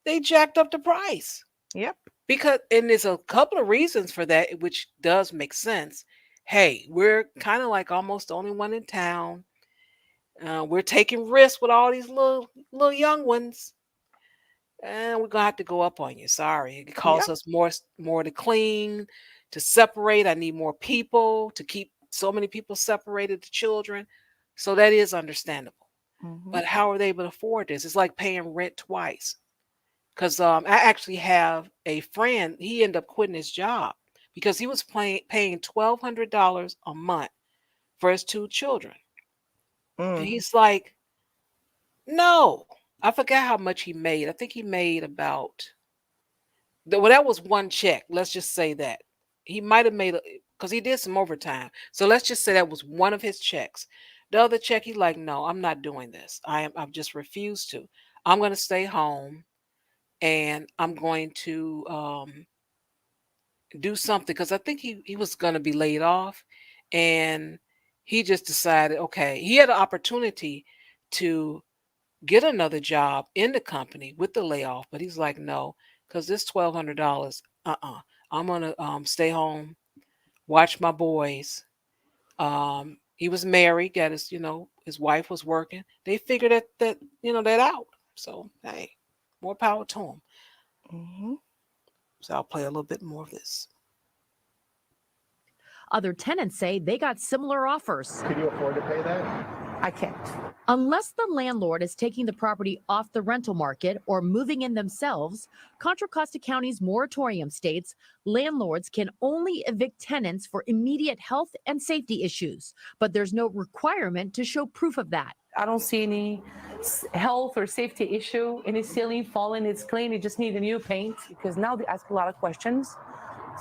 they jacked up the price. Yep. Because, and there's a couple of reasons for that, which does make sense. Hey, we're kind of like almost the only one in town. We're taking risks with all these little young ones, and we're gonna have to go up on you. Sorry, it costs Yep. us more to clean, to separate. I need more people to keep so many people separated, the children. So that is understandable. Mhm. But how are they able to afford this? It's like paying rent twice. Because I actually have a friend. He ended up quitting his job because he was paying $1,200 a month for his two children, and Mm. he's like, "No." I forgot how much he made. I think he made about well, that was one check. Let's just say that he might have made because he did some overtime. So let's just say that was one of his checks. The other check, he's like, "No, I'm not doing this. I've just refused to. I'm going to stay home and I'm going to do something because I think he was going to be laid off, and he just decided, okay, he had an opportunity to get another job in the company with the layoff, but he's like, no, because this $1,200, I'm gonna stay home, watch my boys. He was married, got his, his wife was working. They figured that out. So hey, more power to him. Mhm. So I'll play a little bit more of this. Other tenants say they got similar offers. Could you afford to pay that? I can't. Unless the landlord is taking the property off the rental market or moving in themselves, Contra Costa County's moratorium states landlords can only evict tenants for immediate health and safety issues, but there's no requirement to show proof of that. I don't see any health or safety issue. Any ceiling falling, it's clean. It just needs a new paint because now they ask a lot of questions,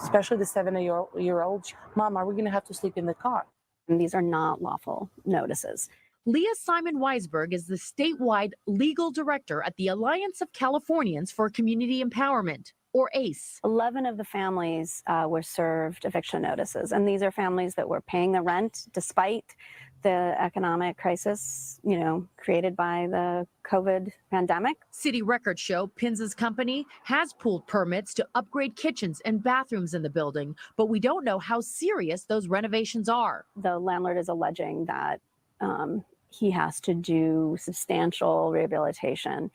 especially the 7-year-old. Mom, are we going to have to sleep in the car? And these are not lawful notices. Leah Simon Weisberg is the statewide legal director at the Alliance of Californians for Community Empowerment, or ACE. 11 of the families were served eviction notices, and these are families that were paying the rent despite the economic crisis, created by the COVID pandemic. City records show Pinza's company has pulled permits to upgrade kitchens and bathrooms in the building, but we don't know how serious those renovations are. The landlord is alleging that he has to do substantial rehabilitation.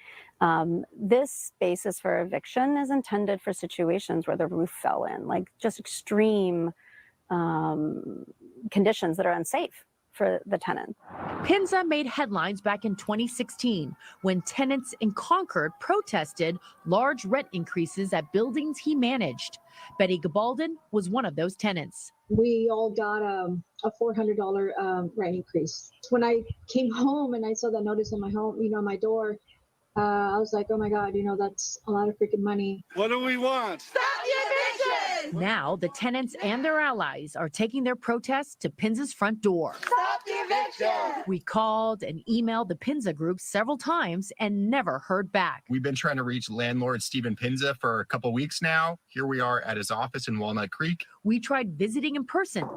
This basis for eviction is intended for situations where the roof fell in, like just extreme conditions that are unsafe for the tenant. Pinza made headlines back in 2016 when tenants in Concord protested large rent increases at buildings he managed. Betty Gabaldon was one of those tenants. We all got a $400 rent increase. When I came home and I saw that notice on my home, my door, I was like, oh my God, that's a lot of freaking money. What do we want? Stop the eviction! Now the tenants and their allies are taking their protests to Pinza's front door. Stop the eviction! We called and emailed the Pinza group several times and never heard back. We've been trying to reach landlord Stephen Pinza for a couple weeks now. Here we are at his office in Walnut Creek. We tried visiting in person.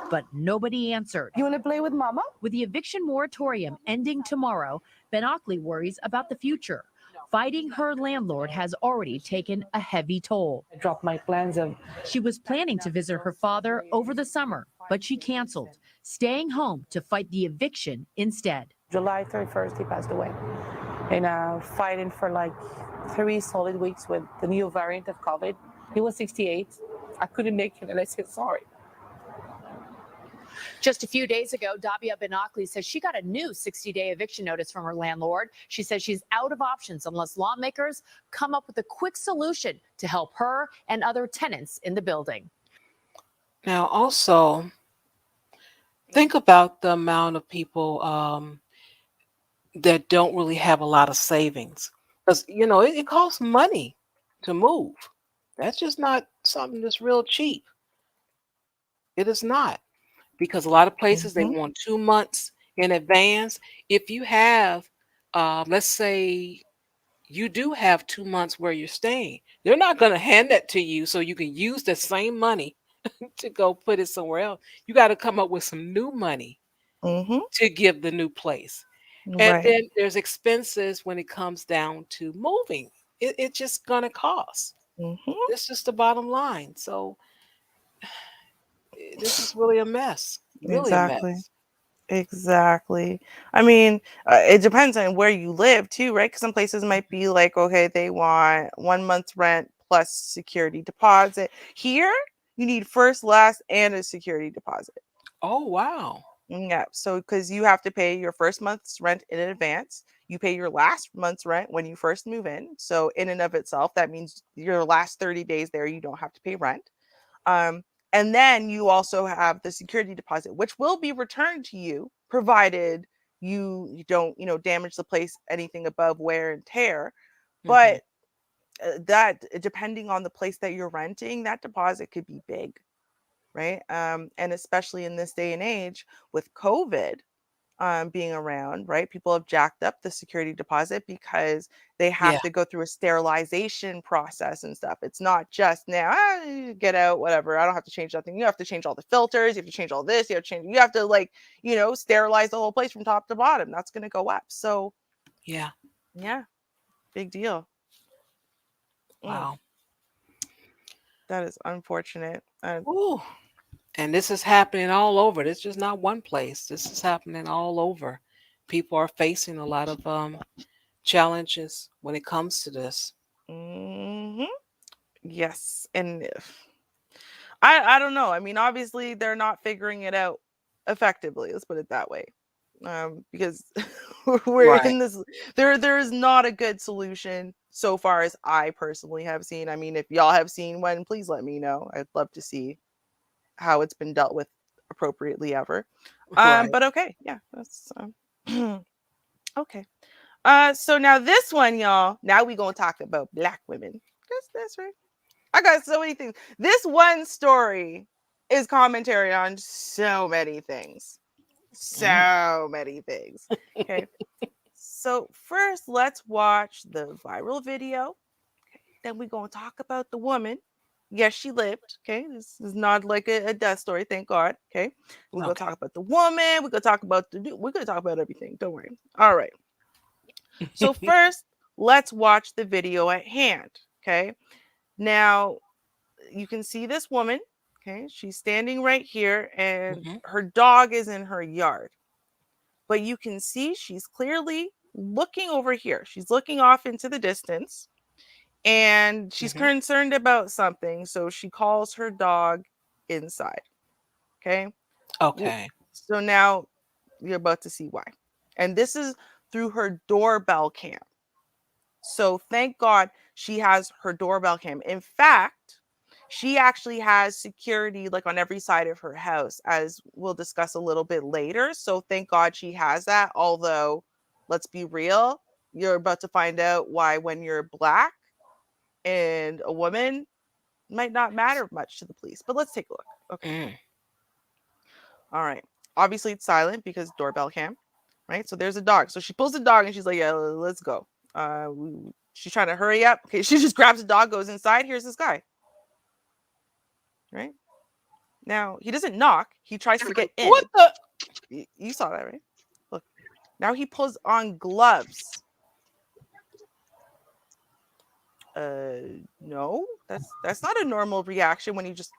but nobody answered. You want to play with Mama? With the eviction moratorium ending tomorrow, Ben Ockley worries about the future. Fighting her landlord has already taken a heavy toll. I dropped my plans of. She was planning to visit her father over the summer, but she canceled, staying home to fight the eviction instead. July 31st, he passed away. And fighting for like 3 solid weeks with the new variant of COVID. He was 68. I couldn't make it, and I said sorry. Just a few days ago, Dabia Ben Ockley says she got a new 60-day eviction notice from her landlord. She says she's out of options unless lawmakers come up with a quick solution to help her and other tenants in the building. Now, also, think about the amount of people that don't really have a lot of savings. Because, it costs money to move. That's just not something that's real cheap. It is not. Because a lot of places, they want 2 months in advance. If you have, let's say you do have 2 months where you're staying, they're not going to hand that to you so you can use the same money to go put it somewhere else. You got to come up with some new money to give the new place. And then there's expenses when it comes down to moving. It's just going to cost. This is the bottom line. So this is really a mess. Really a mess. Exactly. I mean, it depends on where you live too, right? Because some places might be like, okay, they want 1 month's rent plus security deposit. Here, you need first, last, and a security deposit. Oh, wow. Yeah. So, because you have to pay your first month's rent in advance, you pay your last month's rent when you first move in. So, in and of itself, that means your last 30 days there, you don't have to pay rent. And then you also have the security deposit, which will be returned to you, provided you don't, damage the place anything above wear and tear. But that, depending on the place that you're renting, that deposit could be big, right? And especially in this day and age with COVID being around, right? People have jacked up the security deposit because they have to go through a sterilization process and stuff. It's not just now, get out, whatever. I don't have to change nothing. You have to change all the filters. You have to change all this. You have to sterilize the whole place from top to bottom. That's going to go up. So yeah, big deal. Wow. That is unfortunate. Ooh. And this is happening all over. This is just not one place. This is happening all over. People are facing a lot of challenges when it comes to this. Yes. And I don't know. I mean, obviously they're not figuring it out effectively. Let's put it that way. Because we're in this, there is not a good solution so far as I personally have seen. I mean, if y'all have seen one, please let me know. I'd love to see how it's been dealt with appropriately ever. But okay, yeah, that's okay. So now this one, y'all. Now we gonna talk about Black women. That's right. I got so many things. This one story is commentary on so many things. So many things. Okay. So first, let's watch the viral video. Okay. Then we're gonna talk about the woman. Yes, she lived. Okay. This is not like a death story, thank God. Okay. We're gonna talk about the woman. We're gonna talk about we're gonna talk about everything. Don't worry. All right. So first, let's watch the video at hand. Okay. Now you can see this woman. Okay, she's standing right here, and her dog is in her yard. But you can see she's clearly looking over here. She's looking off into the distance, and she's concerned about something. So she calls her dog inside. Okay. Okay. So now you're about to see why. And this is through her doorbell cam. So thank God she has her doorbell cam. In fact, she actually has security like on every side of her house, as we'll discuss a little bit later. So thank God she has that. Although, let's be real, you're about to find out why when you're Black and a woman might not matter much to the police. But let's take a look. Okay. All right. Obviously, it's silent because doorbell cam, right? So there's a dog. So she pulls the dog and she's like, yeah, let's go. She's trying to hurry up. Okay, she just grabs the dog, goes inside. Here's this guy. Right? Now he doesn't knock. He tries to get in. What the? You saw that, right? Look. Now he pulls on gloves. No, that's not a normal reaction when you just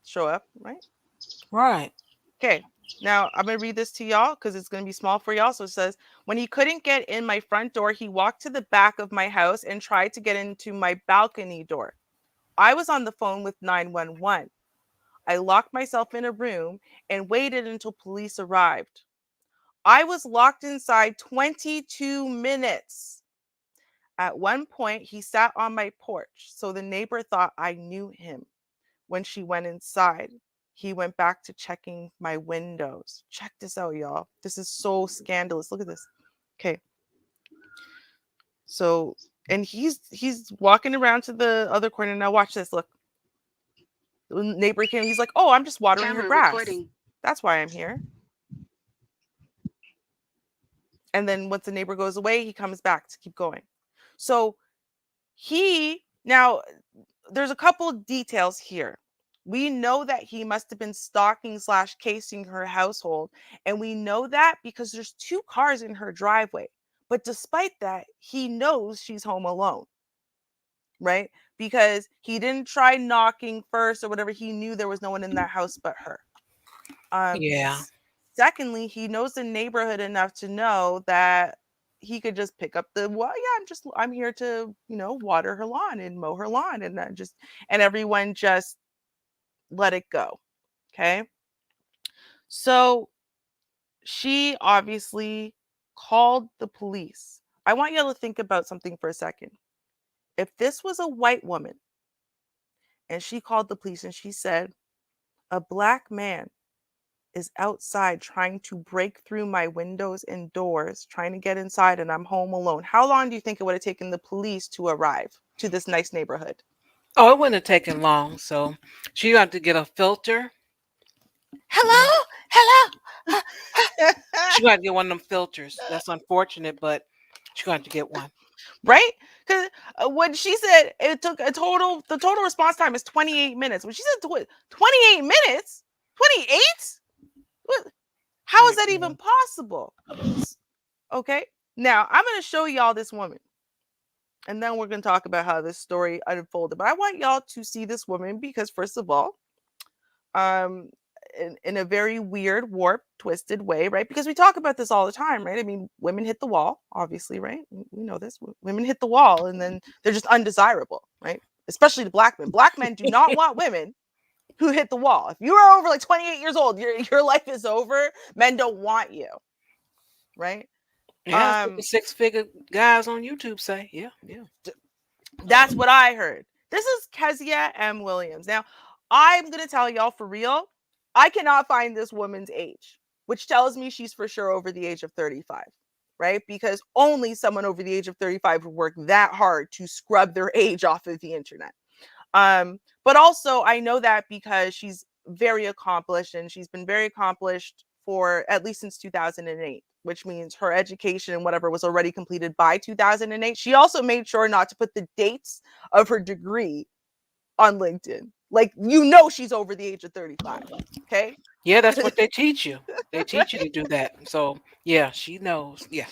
show up, right? Right. Okay. Now I'm gonna read this to y'all because it's gonna be small for y'all. So it says, when he couldn't get in my front door, he walked to the back of my house and tried to get into my balcony door. I was on the phone with 911. I locked myself in a room and waited until police arrived. I was locked inside 22 minutes. At one point, he sat on my porch, so the neighbor thought I knew him. When she went inside, he went back to checking my windows. Check this out, y'all. This is so scandalous. Look at this. Okay. So, and he's walking around to the other corner. Now watch this. Look. The neighbor came. He's like, "Oh, I'm just watering her grass. That's why I'm here." And then once the neighbor goes away, he comes back to keep going. So now there's a couple details here. We know that he must have been stalking / casing her household. And we know that because there's 2 cars in her driveway. But despite that, he knows she's home alone. Right? Because he didn't try knocking first or whatever. He knew there was no one in that house but her. Yeah. Secondly, he knows the neighborhood enough to know that he could just pick up I'm here to, water her lawn and mow her lawn, and then and everyone just let it go. Okay. So she obviously called the police. I want you to think about something for a second. If this was a white woman and she called the police and she said, a black man is outside trying to break through my windows and doors, trying to get inside, and I'm home alone. How long do you think it would have taken the police to arrive to this nice neighborhood? Oh, it wouldn't have taken long. So she got to get a filter. Hello? Hello? She got to get one of them filters. That's unfortunate, but she got to get one. Right? Because when she said it took the total response time is 28 minutes. When she said 28 minutes? 28? How is that even possible? Okay. Now I'm going to show y'all this woman. And then we're going to talk about how this story unfolded. But I want y'all to see this woman because, first of all, in a very weird, warped, twisted way, right? Because we talk about this all the time, right? I mean, women hit the wall, obviously, right? We know this. Women hit the wall and then they're just undesirable, right? Especially the black men. Black men do not want women who hit the wall. If you are over like 28 years old, your life is over. Men don't want you, right? Yeah, that's what the 6-figure guys on YouTube say. Yeah. That's what I heard. This is Kezia M. Williams. Now, I'm going to tell y'all for real, I cannot find this woman's age, which tells me she's for sure over the age of 35, right? Because only someone over the age of 35 would work that hard to scrub their age off of the internet. But also, I know that because she's very accomplished, and she's been very accomplished for at least since 2008, which means her education and whatever was already completed by 2008. She also made sure not to put the dates of her degree on LinkedIn. Like, she's over the age of 35. Okay. Yeah, that's what they teach you. They teach you to do that. So yeah, she knows. Yeah.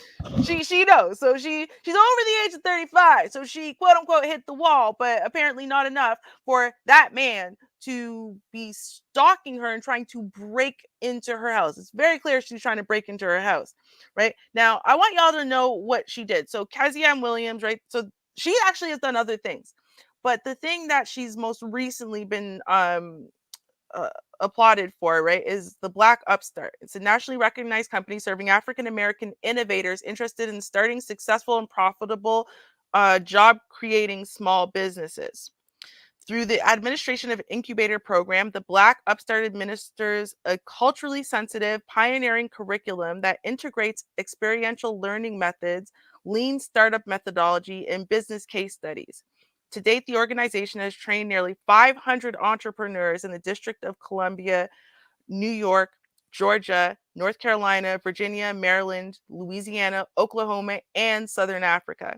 She knows. So she's over the age of 35. So she quote unquote hit the wall, but apparently not enough for that man to be stalking her and trying to break into her house. It's very clear she's trying to break into her house. Right now, I want y'all to know what she did. So Kezia M. Williams, right? So she actually has done other things. But the thing that she's most recently been applauded for, right, is the Black Upstart. It's a nationally recognized company serving African American innovators interested in starting successful and profitable job creating small businesses. Through the administration of incubator program, the Black Upstart administers a culturally sensitive, pioneering curriculum that integrates experiential learning methods, lean startup methodology, and business case studies. To date, the organization has trained nearly 500 entrepreneurs in the District of Columbia, New York, Georgia, North Carolina, Virginia, Maryland, Louisiana, Oklahoma, and Southern Africa.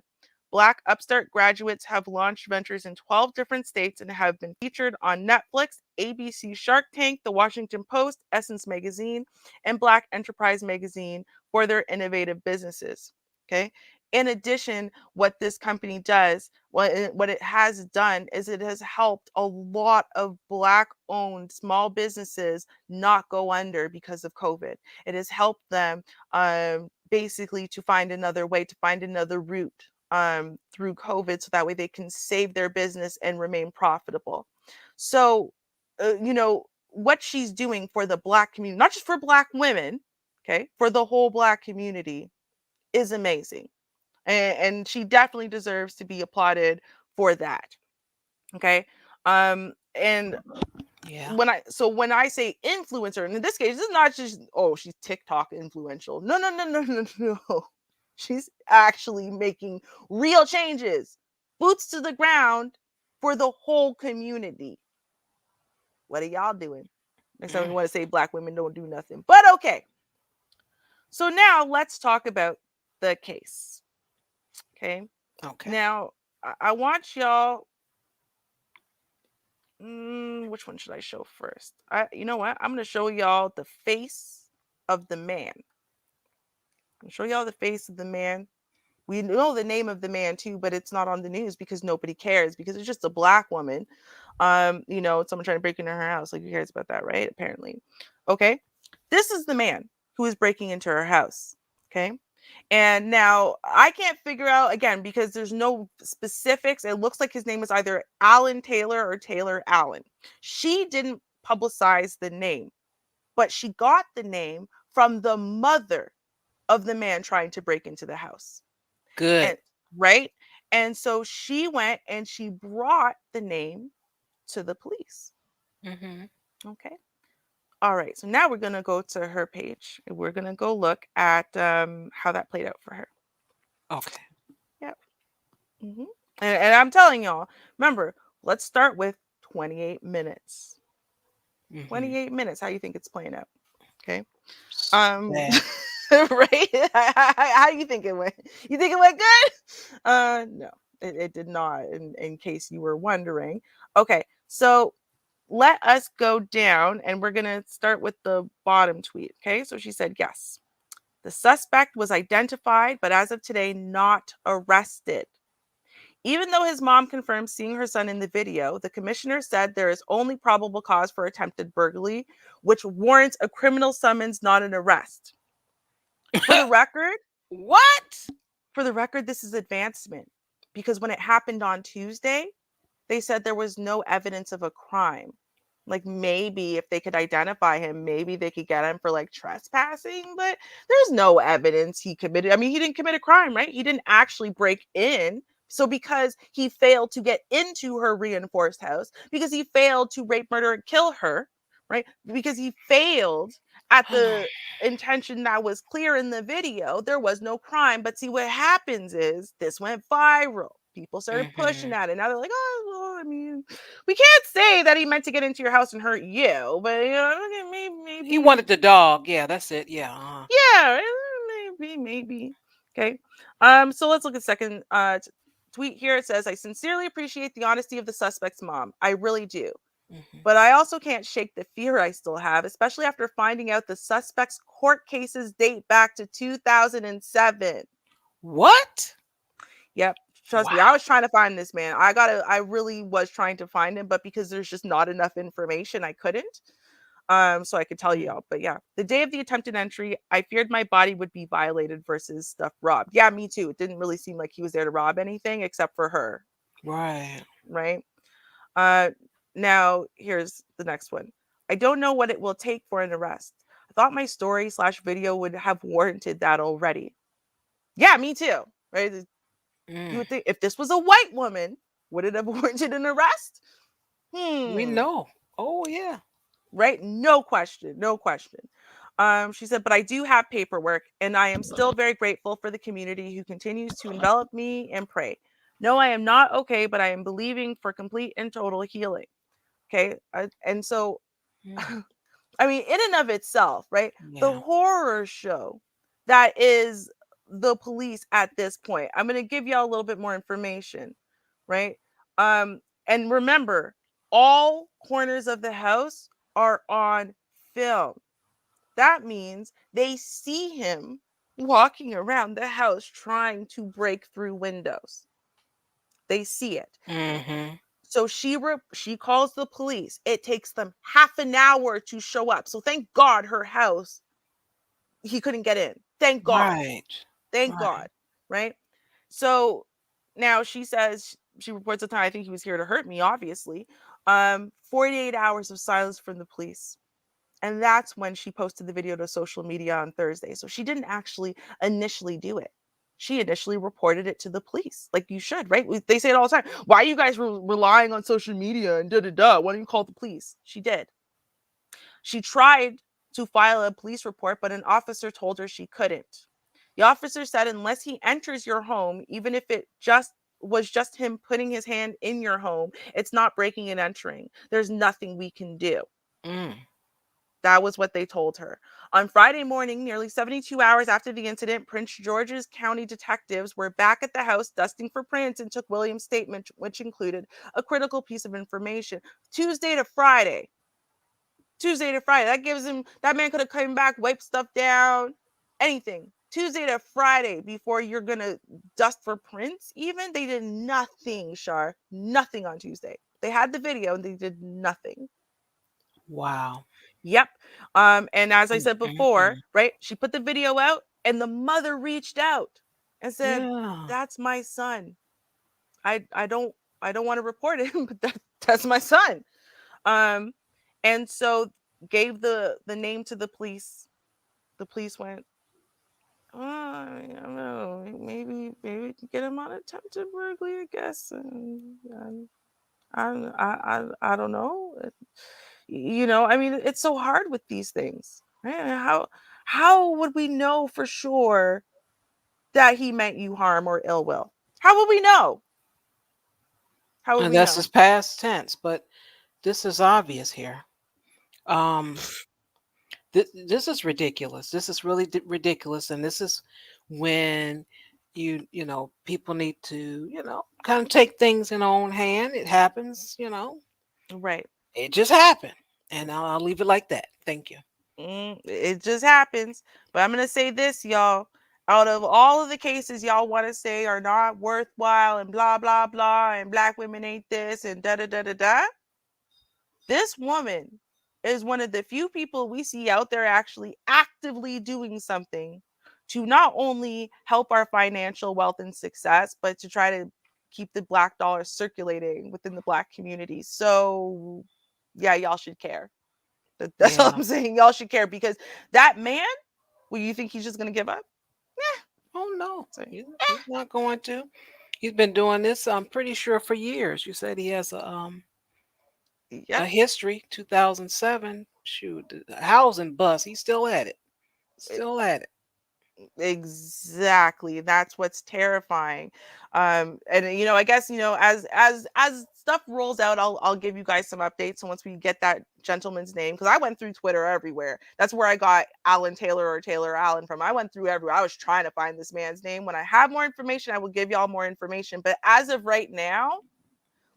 Black upstart graduates have launched ventures in 12 different states and have been featured on Netflix, ABC Shark Tank, The Washington Post, Essence Magazine, and Black Enterprise Magazine for their innovative businesses. Okay. In addition, what this company does, what it has done is it has helped a lot of Black owned small businesses not go under because of COVID. It has helped them basically to find another way, to find another route through COVID, so that way they can save their business and remain profitable. So, what she's doing for the Black community, not just for Black women, okay, for the whole Black community, is amazing. And she definitely deserves to be applauded for that. Okay. And Yeah. when I say influencer, and in this case, it's not just, oh, she's TikTok influential. No, no, no, no, no, no. She's actually making real changes, boots to the ground for the whole community. What are y'all doing? Next time we want to say Black women don't do nothing. But okay. So now let's talk about the case. Okay. Okay. Now I want y'all. Which one should I show first? You know what? I'm gonna show y'all the face of the man. I'm gonna show y'all the face of the man. We know the name of the man too, but it's not on the news because nobody cares, because it's just a Black woman. Someone trying to break into her house. Like, who cares about that, right? Apparently. Okay. This is the man who is breaking into her house. Okay. And now I can't figure out, again, because there's no specifics. It looks like his name is either Alan Taylor or Taylor Allen. She didn't publicize the name, but she got the name from the mother of the man trying to break into the house. Good. And, right? And so she went and she brought the name to the police. Mm-hmm. Okay. All right. So now we're going to go to her page and we're going to go look at how that played out for her. Okay. Yep. Mm-hmm. And I'm telling y'all, remember, let's start with 28 minutes. Mm-hmm. 28 minutes. How you think it's playing out? Okay. Bad. Right? How you think it went? You think it went good? No, it did not. In case you were wondering. Okay, so let us go down, and we're gonna start with the bottom tweet. Okay, so she said, yes, the suspect was identified, but as of today, not arrested. Even though his mom confirmed seeing her son in the video, the commissioner said there is only probable cause for attempted burglary, which warrants a criminal summons, not an arrest. For the record, what? For the record, this is advancement, because when it happened on Tuesday, they said there was no evidence of a crime. Like, maybe if they could identify him, maybe they could get him for like trespassing, but there's no evidence he committed. I mean, he didn't commit a crime, right? He didn't actually break in. So because he failed to get into her reinforced house, because he failed to rape, murder, and kill her, right? Because he failed at the intention that was clear in the video, there was no crime. But see, what happens is this went viral. People started pushing at it. Now they're like, oh, well, I mean, we can't say that he meant to get into your house and hurt you, but maybe He wanted the dog. Yeah, that's it. Yeah. Yeah, maybe. Okay. So let's look at second tweet here. It says, I sincerely appreciate the honesty of the suspect's mom. I really do. Mm-hmm. But I also can't shake the fear I still have, especially after finding out the suspect's court cases date back to 2007. What? Yep. Trust me, I was trying to find this man. I really was trying to find him, but because there's just not enough information, I couldn't. So I could tell you all. But yeah, the day of the attempted entry, I feared my body would be violated versus stuff robbed. Yeah, me too. It didn't really seem like he was there to rob anything except for her. Right. Right. Now here's the next one. I don't know what it will take for an arrest. I thought my story/video would have warranted that already. Yeah, me too. Right. You would think if this was a white woman, would it have warranted an arrest? We know. Oh, yeah. Right? No question. No question. She said, but I do have paperwork, and I am still very grateful for the community who continues to envelop me and pray. No, I am not okay, but I am believing for complete and total healing. Okay. And so, I mean, in and of itself, right? Yeah. The horror show that is the police at this point? I'm going to give y'all a little bit more information, right? And remember, all corners of the house are on film. That means they see him walking around the house trying to break through windows. They see it. Mm-hmm. So she calls the police. It takes them half an hour to show up. So thank God her house, he couldn't get in. Thank God. Right. Thank Right. God. Right? So now she says, she reports the time, I think he was here to hurt me, obviously. 48 hours of silence from the police. And that's when she posted the video to social media on Thursday. So she didn't actually initially do it. She initially reported it to the police, like you should, right? They say it all the time. Why are you guys relying on social media and da-da-da? Why don't you call the police? She did. She tried to file a police report, but an officer told her she couldn't. The officer said unless he enters your home, even if it was just him putting his hand in your home, it's not breaking and entering. There's nothing we can do. That was what they told her. On Friday morning, nearly 72 hours after the incident, Prince George's County detectives were back at the house dusting for prints and took William's statement, which included a critical piece of information. Tuesday to Friday. That gives him, that man could have come back, wiped stuff down, anything. Tuesday to Friday before you're going to dust for prints even. They did nothing, Char. Nothing on Tuesday. They had the video and they did nothing. Wow. Yep. And as I said before, right, she put the video out and the mother reached out and said, that's my son. I don't want to report him, but that's my son. And so gave the name to the police. The police went, I don't know, maybe we can get him on attempted burglary, I guess. I don't know. I mean, it's so hard with these things. Right? How would we know for sure that he meant you harm or ill will? How would we know? How would And we that's know? his past tense, but this is obvious here. This is ridiculous. This is really ridiculous, and this is when people need to kind of take things in their own hand. It happens, Right. It just happened, and I'll leave it like that. Thank you. It just happens. But I'm gonna say this, y'all. Out of all of the cases y'all want to say are not worthwhile and blah blah blah and black women ain't this and da da da da da, this woman is one of the few people we see out there actually actively doing something to not only help our financial wealth and success, but to try to keep the black dollar circulating within the black community. So yeah, y'all should care. That's all I'm saying. Y'all should care, because that man, well, you think he's just going to give up? Oh, no. He's not going to. He's been doing this, I'm pretty sure, for years. You said he has a history. 2007. Shoot, the housing bust. He's still at it. Still at it. Exactly. That's what's terrifying. And I guess, as stuff rolls out, I'll give you guys some updates. So once we get that gentleman's name, because I went through Twitter everywhere. That's where I got Alan Taylor or Taylor Allen from. I went through everywhere. I was trying to find this man's name. When I have more information, I will give y'all more information. But as of right now,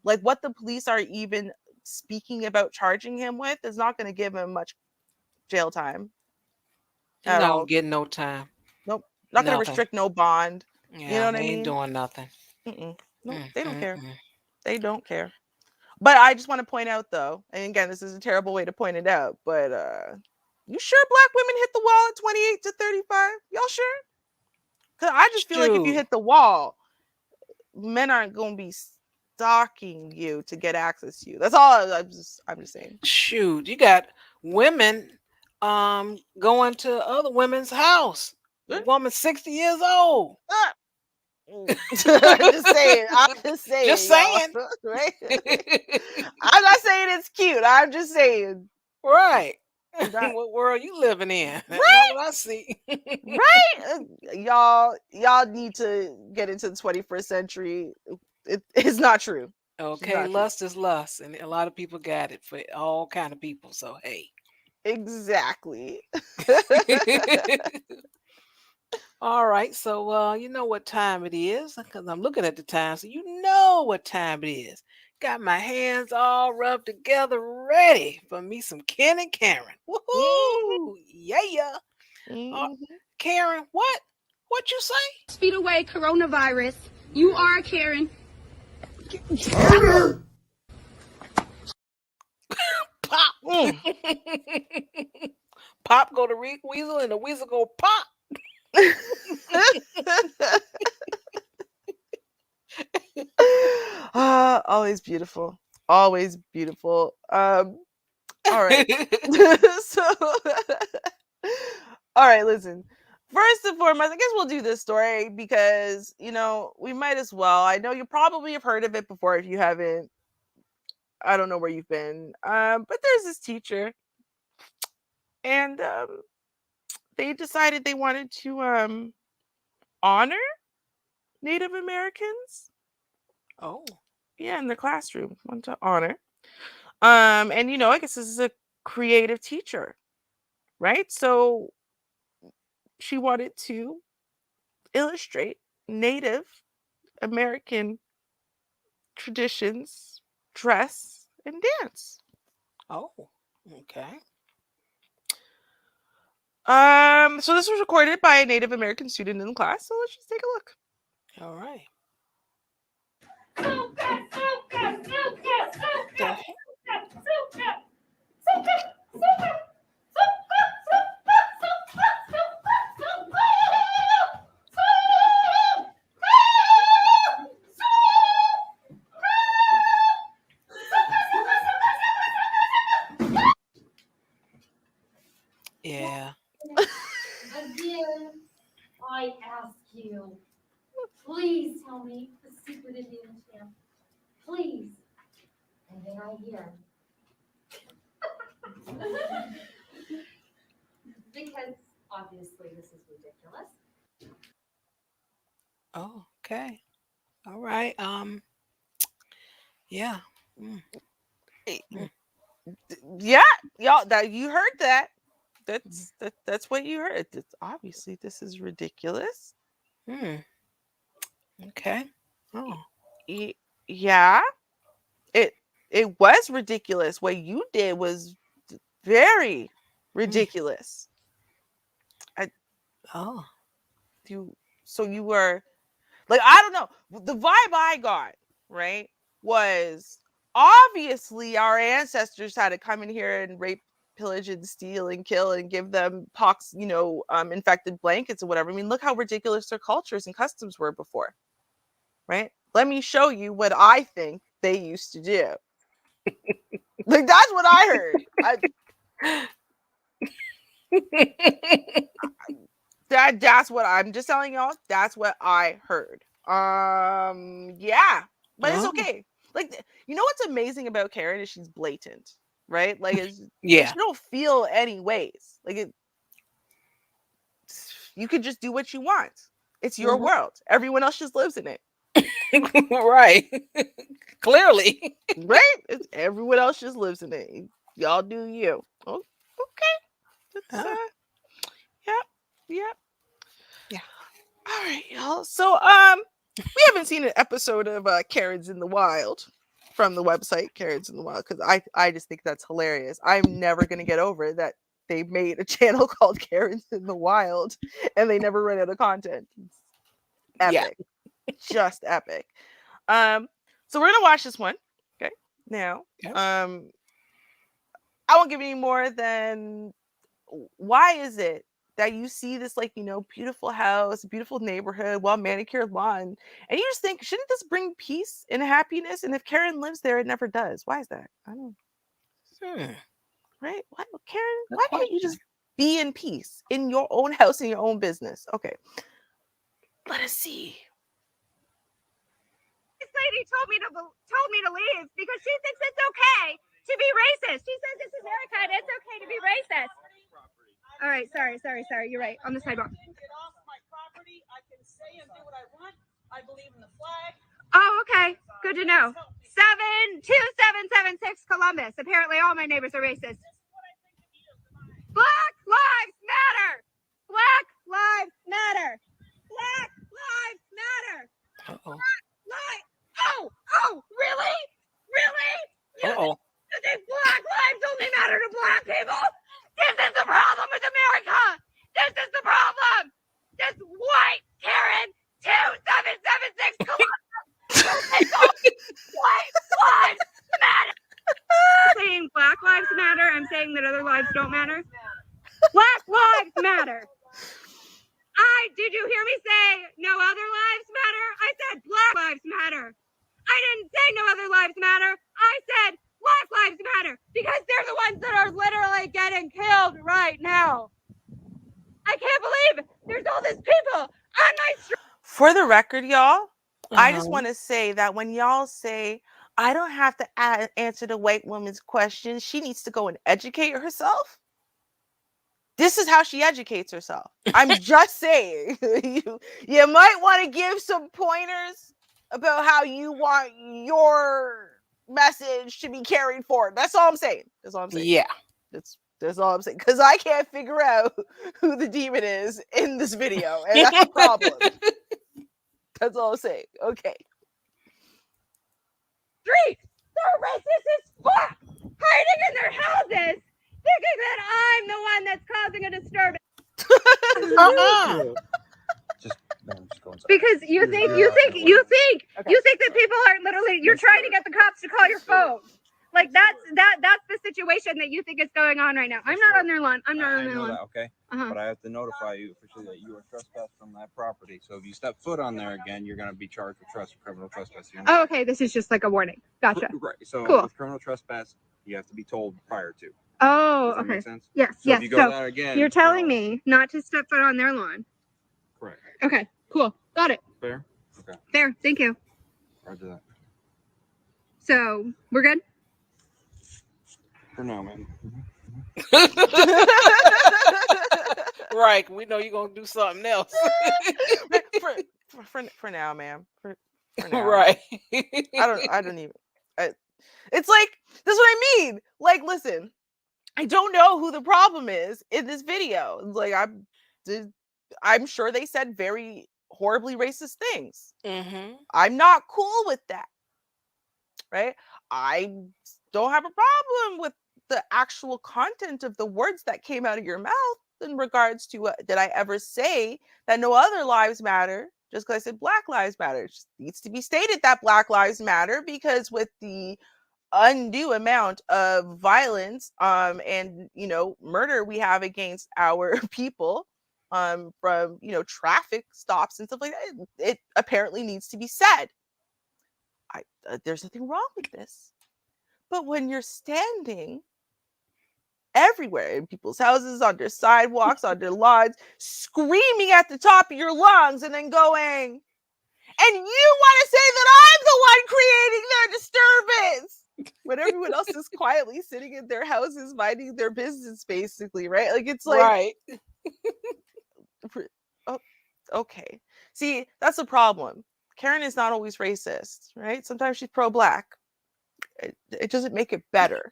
like what the police are even speaking about charging him with is not going to give him much jail time. He's not getting no time. Nope. Not going to restrict no bond. Yeah, you know what I ain't mean? doing nothing. No, they don't care. They don't care. But I just want to point out, though, and again, this is a terrible way to point it out, but you sure black women hit the wall at 28 to 35? Y'all sure? Because I just feel like if you hit the wall, men aren't going to be stalking you to get access to you. That's all I'm just saying. Shoot, you got women going to other women's house. The woman's 60 years old. I'm just saying. Just saying. Right? I'm not saying it's cute. I'm just saying. Right. What world you living in? That's not what I see. Right? Y'all need to get into the 21st century. It's not true. Okay, lust is lust, and a lot of people got it for all kind of people. So hey. Exactly. All right, so you know what time it is because I'm looking at the time, so you know what time it is. Got my hands all rubbed together, ready for me some Ken and Karen. Woohoo! Yeah. Uh, Karen, what? What you say? Feet away, coronavirus. You are Karen. Pop. Pop go to Weasel and the Weasel go pop. Always beautiful. Always beautiful. All right. So all right, listen. First and foremost, I guess we'll do this story because, we might as well. I know you probably have heard of it before. If you haven't, I don't know where you've been. But there's this teacher, and they decided they wanted to honor Native Americans. Oh. Yeah, in the classroom. Want to honor. And I guess this is a creative teacher, right? So she wanted to illustrate Native American traditions, dress, and dance. Oh, okay. So this was recorded by a Native American student in the class. So let's just take a look. All right. Yeah. Again, I ask you, please tell me the secret Indian chant. Please. And then I hear. Because obviously this is ridiculous. Oh, okay. All right. Yeah. Yeah, y'all. That you heard that. That's what you heard. Obviously, this is ridiculous. Okay. Oh. Yeah. It was ridiculous. What you did was very ridiculous. Oh. You were like, I don't know. The vibe I got, right, was obviously our ancestors had to come in here and rape, pillage, and steal and kill and give them pox, infected blankets or whatever. I mean, look how ridiculous their cultures and customs were before, right? Let me show you what I think they used to do. Like, that's what I heard. That's what I'm just telling y'all. That's what I heard. Yeah, but it's okay. Like, what's amazing about Karen is she's blatant, right? Like, Yeah. she don't feel any ways. Like, you could just do what you want. It's your world. Everyone else just lives in it. Right. Clearly. Right? Everyone else just lives in it. Y'all do you. Oh, okay. That's, yeah. All right, y'all. So, we haven't seen an episode of Karens in the Wild from the website Karens in the Wild because I just think that's hilarious. I'm never gonna get over that they made a channel called Karens in the Wild and they never ran out of content. Epic. Yeah. Just epic. So we're gonna watch this one. Okay. Now, I won't give any more than why is it that you see this, like, beautiful house, beautiful neighborhood, well manicured lawn, and you just think, shouldn't this bring peace and happiness? And if Karen lives there, it never does. Why is that? I don't know. Right? Why, Karen? Why can't you just be in peace in your own house, in your own business? Okay. Let us see. This lady told me to leave because she thinks it's okay to be racist. She says this is America and it's okay to be racist. All right, sorry. You're right. On the sidewalk. Get off my property. I can say and do what I want. I believe in the flag. Oh, okay. Good to know. 72776 Columbus. Apparently all my neighbors are racist. Black Lives Matter. Black Lives Matter. Black Lives Matter. Uh-oh. Oh, really? Really? Uh-oh. You think black lives only matter to black people? This is the problem with America. This is the problem. This white Karen 2776 white lives matter. I'm saying black lives matter. I'm saying that other lives don't matter. Black lives matter. Did you hear me say no other lives matter? I said black lives matter. I didn't say no other lives matter. I said black lives matter because they're the ones that are literally getting killed right now. I can't believe there's all these people on my street. For the record, y'all, I just want to say that when y'all say, I don't have to answer the white woman's question, she needs to go and educate herself. This is how she educates herself. I'm just saying. You might want to give some pointers about how you want your message to be carried forward. That's all I'm saying. That's all I'm saying. Yeah. That's all I'm saying. Because I can't figure out who the demon is in this video. And that's a problem. That's all I'm saying. Okay. Streets. They're racist as fuck. Hiding in their houses. Thinking that I'm the one that's causing a disturbance. Because you think that people are literally, you're trying to get the cops to call your phone. Like that's the situation that you think is going on right now. I'm not on their lawn. I'm not on their lawn. Okay, but I have to notify you officially that you are trespassed from that property. So if you step foot on there again, you're going to be charged with criminal trespass. Oh, okay. This is just like a warning. Gotcha. Right. So cool. with criminal trespass, you have to be told prior to. Oh, Does that okay. make sense? Yes. So yes. if you go there again, you're telling me not to step foot on their lawn. Correct. Okay. Cool. Got it. Fair. Okay. Fair. Thank you. Roger that. So we're good. For now, man. Right. We know you're gonna do something else. for now, ma'am. For now. Right. I don't even. It's like this is what I mean. Like, listen, I don't know who the problem is in this video. Like, I'm sure they said very horribly racist things. Mm-hmm. I'm not cool with that. Right? I don't have a problem with the actual content of the words that came out of your mouth in regards to did I ever say that no other lives matter just because I said Black Lives Matter. It just needs to be stated that Black Lives Matter because with the undue amount of violence and murder we have against our people from traffic stops and stuff like that, it apparently needs to be said. There's nothing wrong with this. But when you're standing everywhere in people's houses, on their sidewalks, on their lawns, screaming at the top of your lungs and then going, and you want to say that I'm the one creating their disturbance when everyone else is quietly sitting in their houses minding their business, basically, right? Like, it's like, right. Oh, okay. See, that's the problem. Karen is not always racist, right? Sometimes she's pro-Black. It doesn't make it better.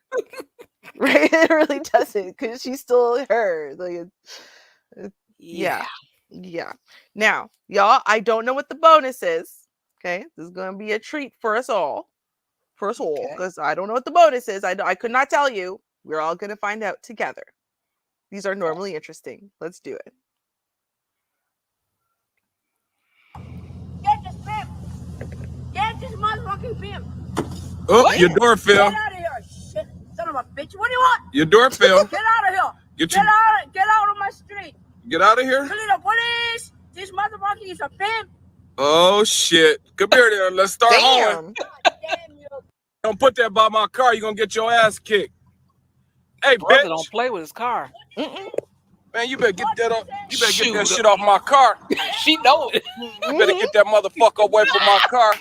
Right? It really doesn't, because she's still her. Like, yeah. Now, y'all, I don't know what the bonus is. Okay, this is going to be a treat for us all, because I don't know what the bonus is. I could not tell you. We're all going to find out together. These are normally interesting. Let's do it. Get this pimp. Get this motherfucking pimp. Oh, your door fell. Get out of here, shit. Son of a bitch. What do you want? Your door fell. Get out of here. Get out of my street. Get out of here. Call the police. This motherfucker is a pimp. Oh shit! Come here, there. Let's start hauling. Don't put that by my car. You're gonna get your ass kicked. Hey, Brother bitch! don't play with his car. Man, you better get that up. You better get that shit off my car. She know it. You better get that motherfucker away from my car.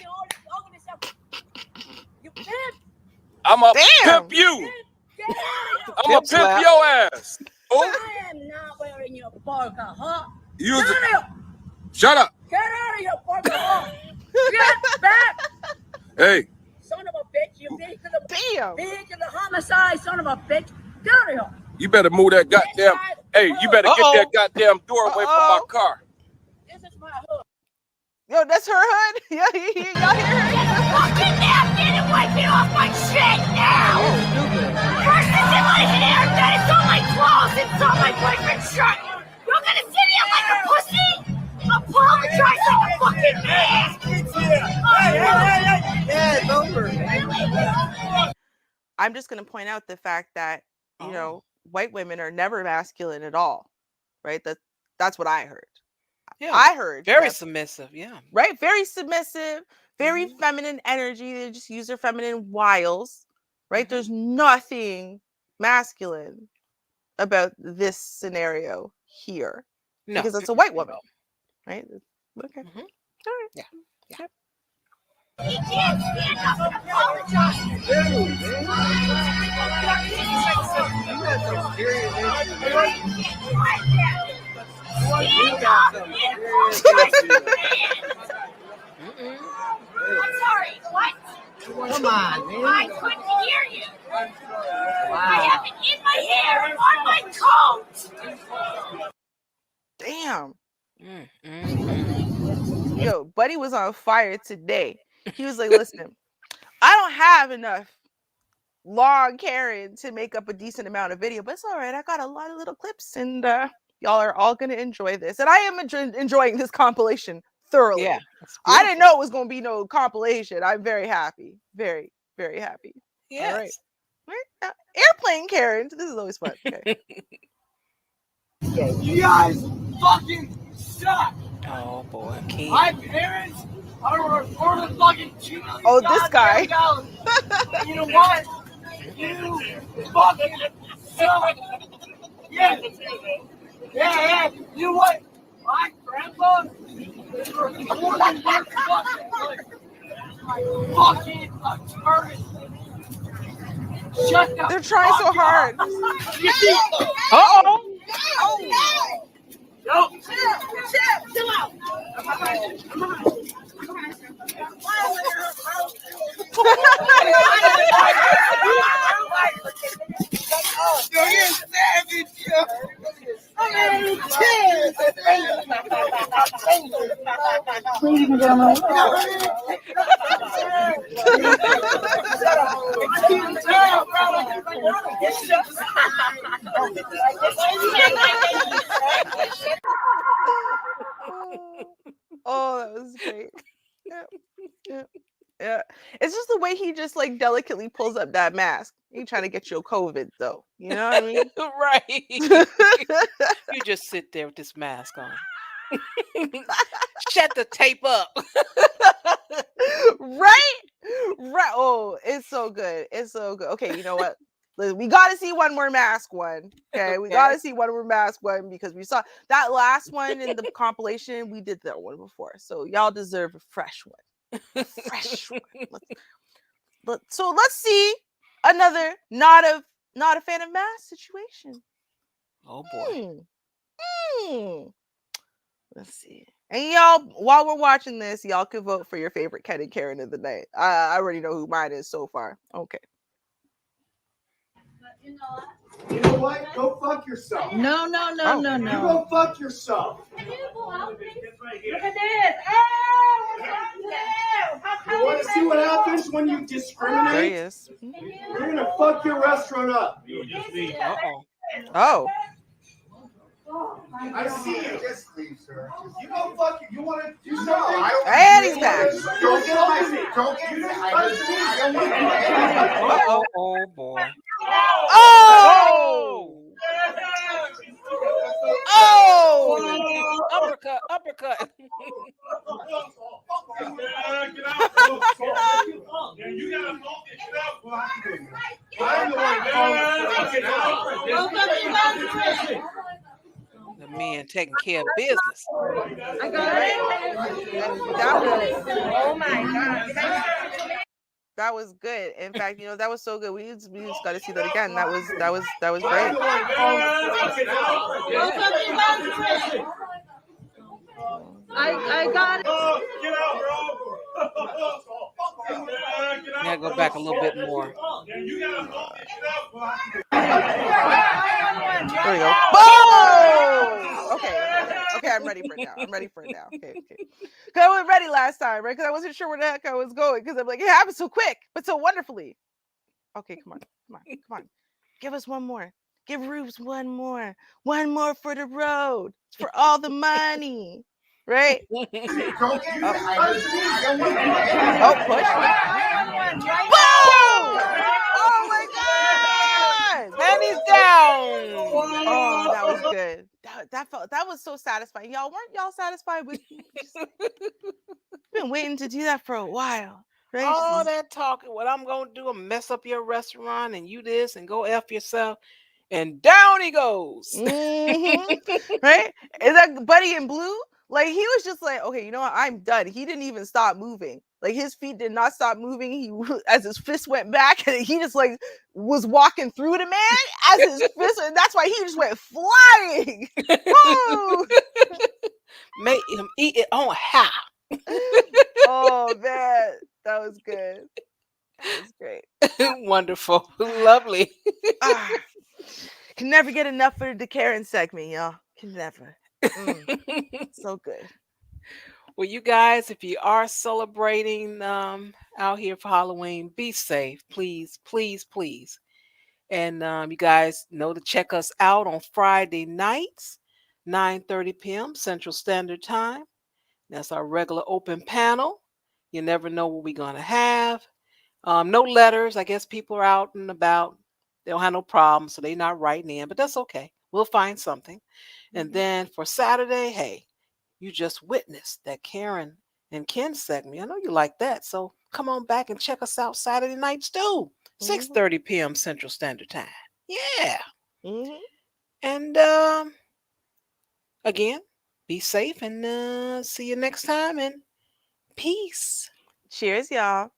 I'm a pimp you. I'm a pimp your ass. Oh. I am not wearing your parka, huh? You shut up. Get out of your parka, huh? Get back. Hey. Son of a bitch, you big to the homicide, son of a bitch. Get out of here. You better move that goddamn. Hey, you better get that goddamn door away from my car. Yo, that's her hood. Yeah, y'all hear her? Fucking napkin and wipe it off my shit now! First it's in my hair, then it's on my clothes, it's on my boyfriend's shirt. You're gonna sit here like a pussy? Apologize like a fucking man! Yeah, it's over. I'm just gonna point out the fact that, you know, white women are never masculine at all. Right? That's what I heard. Yeah, I heard very that- submissive. Yeah. Right? Very submissive, very feminine energy. They just use their feminine wiles. Right? There's nothing masculine about this scenario here. No. Because it's a white woman. Right? Okay. All right. Yeah. Yep. He can't stand up and apologize! Stand up and apologize to the man! I'm sorry, what? Come on, man. I couldn't hear you! I have it in my hair and on my coat! Damn. Yo, Buddy was on fire today. He was like, listen, I don't have enough long Karen to make up a decent amount of video, but it's all right. I got a lot of little clips, and y'all are all going to enjoy this. And I am enjoying this compilation thoroughly. Yeah. I didn't know it was going to be no compilation. I'm very happy. Very, very happy. Yes. All right. Airplane Karens. This is always fun. Okay. You guys fucking suck. Oh boy, King. My parents are for the fucking $2 million. Oh, this guy. You know what? You fucking suck. Yeah. Yeah. You know what? My grandpa is for more than your fucking life. Fucking attorney. Shut the They're trying so hard. Uh-oh. No! Chill out! You're savage, yo! Ladies and gentlemen. Oh, that was great. Yeah. It's just the way he just like delicately pulls up that mask. He trying to get you a COVID though. You know what I mean? Right. You just sit there with this mask on. Shut the tape up. Right? Right. Oh, it's so good. It's so good. Okay, you know what? We got to see one more mask one. Okay, we got to see one more mask one because we saw that last one in the compilation. We did that one before, so y'all deserve a fresh one. Fresh one. So let's see another not a fan of mask situation. Oh boy. Let's see. And y'all, while we're watching this, y'all can vote for your favorite Ken and Karen of the night. I already know who mine is so far. Okay. You know what? Go fuck yourself. No. You go fuck yourself. Look at this. Oh, You want to see what happens when you discriminate? There he is. You're going to fuck your restaurant up. Oh. I see you. Just leave, sir. You go fuck you. You want to do something? And he's back. Don't get my seat. Don't get me. I don't want to. Oh boy. Oh! Oh! Uppercut. The man taking care of business. I got it. Oh my God. That was good. In fact, that was so good. We just got to see that again. That was great. I got it. Get out, bro. Gotta go back a little bit more. There we go. Boom! I'm ready for it now. I'm ready for it now. Okay. Because I wasn't ready last time, right? Because I wasn't sure where the heck I was going. Because I'm like, it happened so quick, but so wonderfully. Okay, come on. Give us one more. Give Rubes one more. One more for the road. It's for all the money. Right? Don't you touch me. Push. Boom! Oh my God! And he's down. Oh, that was good. That was so satisfying. Y'all weren't y'all satisfied with me? Been waiting to do that for a while. Right? All that talking, what I'm gonna do, I'm mess up your restaurant and you this and go F yourself. And down he goes. Right? Is that Buddy in Blue? Like, he was just like, okay, you know what? I'm done. He didn't even stop moving. Like, his feet did not stop moving. He, as his fist went back, and he just like was walking through the man as his fist, and that's why he just went flying. Woo! Make him eat it on high. Oh man, that was good. That was great. Wonderful. Lovely. Can never get enough of the Karen segment, y'all. Can never. So good. Well, you guys, if you are celebrating out here for Halloween, be safe, please, please, please. And you guys know to check us out on Friday nights, 9:30 p.m. Central Standard Time. That's our regular open panel. You never know what we're going to have. No letters. I guess people are out and about. They don't have no problems, so they're not writing in, but that's okay. We'll find something. And then for Saturday, hey, you just witnessed that Karen and Ken segment. I know you like that. So come on back and check us out Saturday nights too. 6:30 p.m. Central Standard Time. Yeah. And again, be safe and see you next time and peace. Cheers, y'all.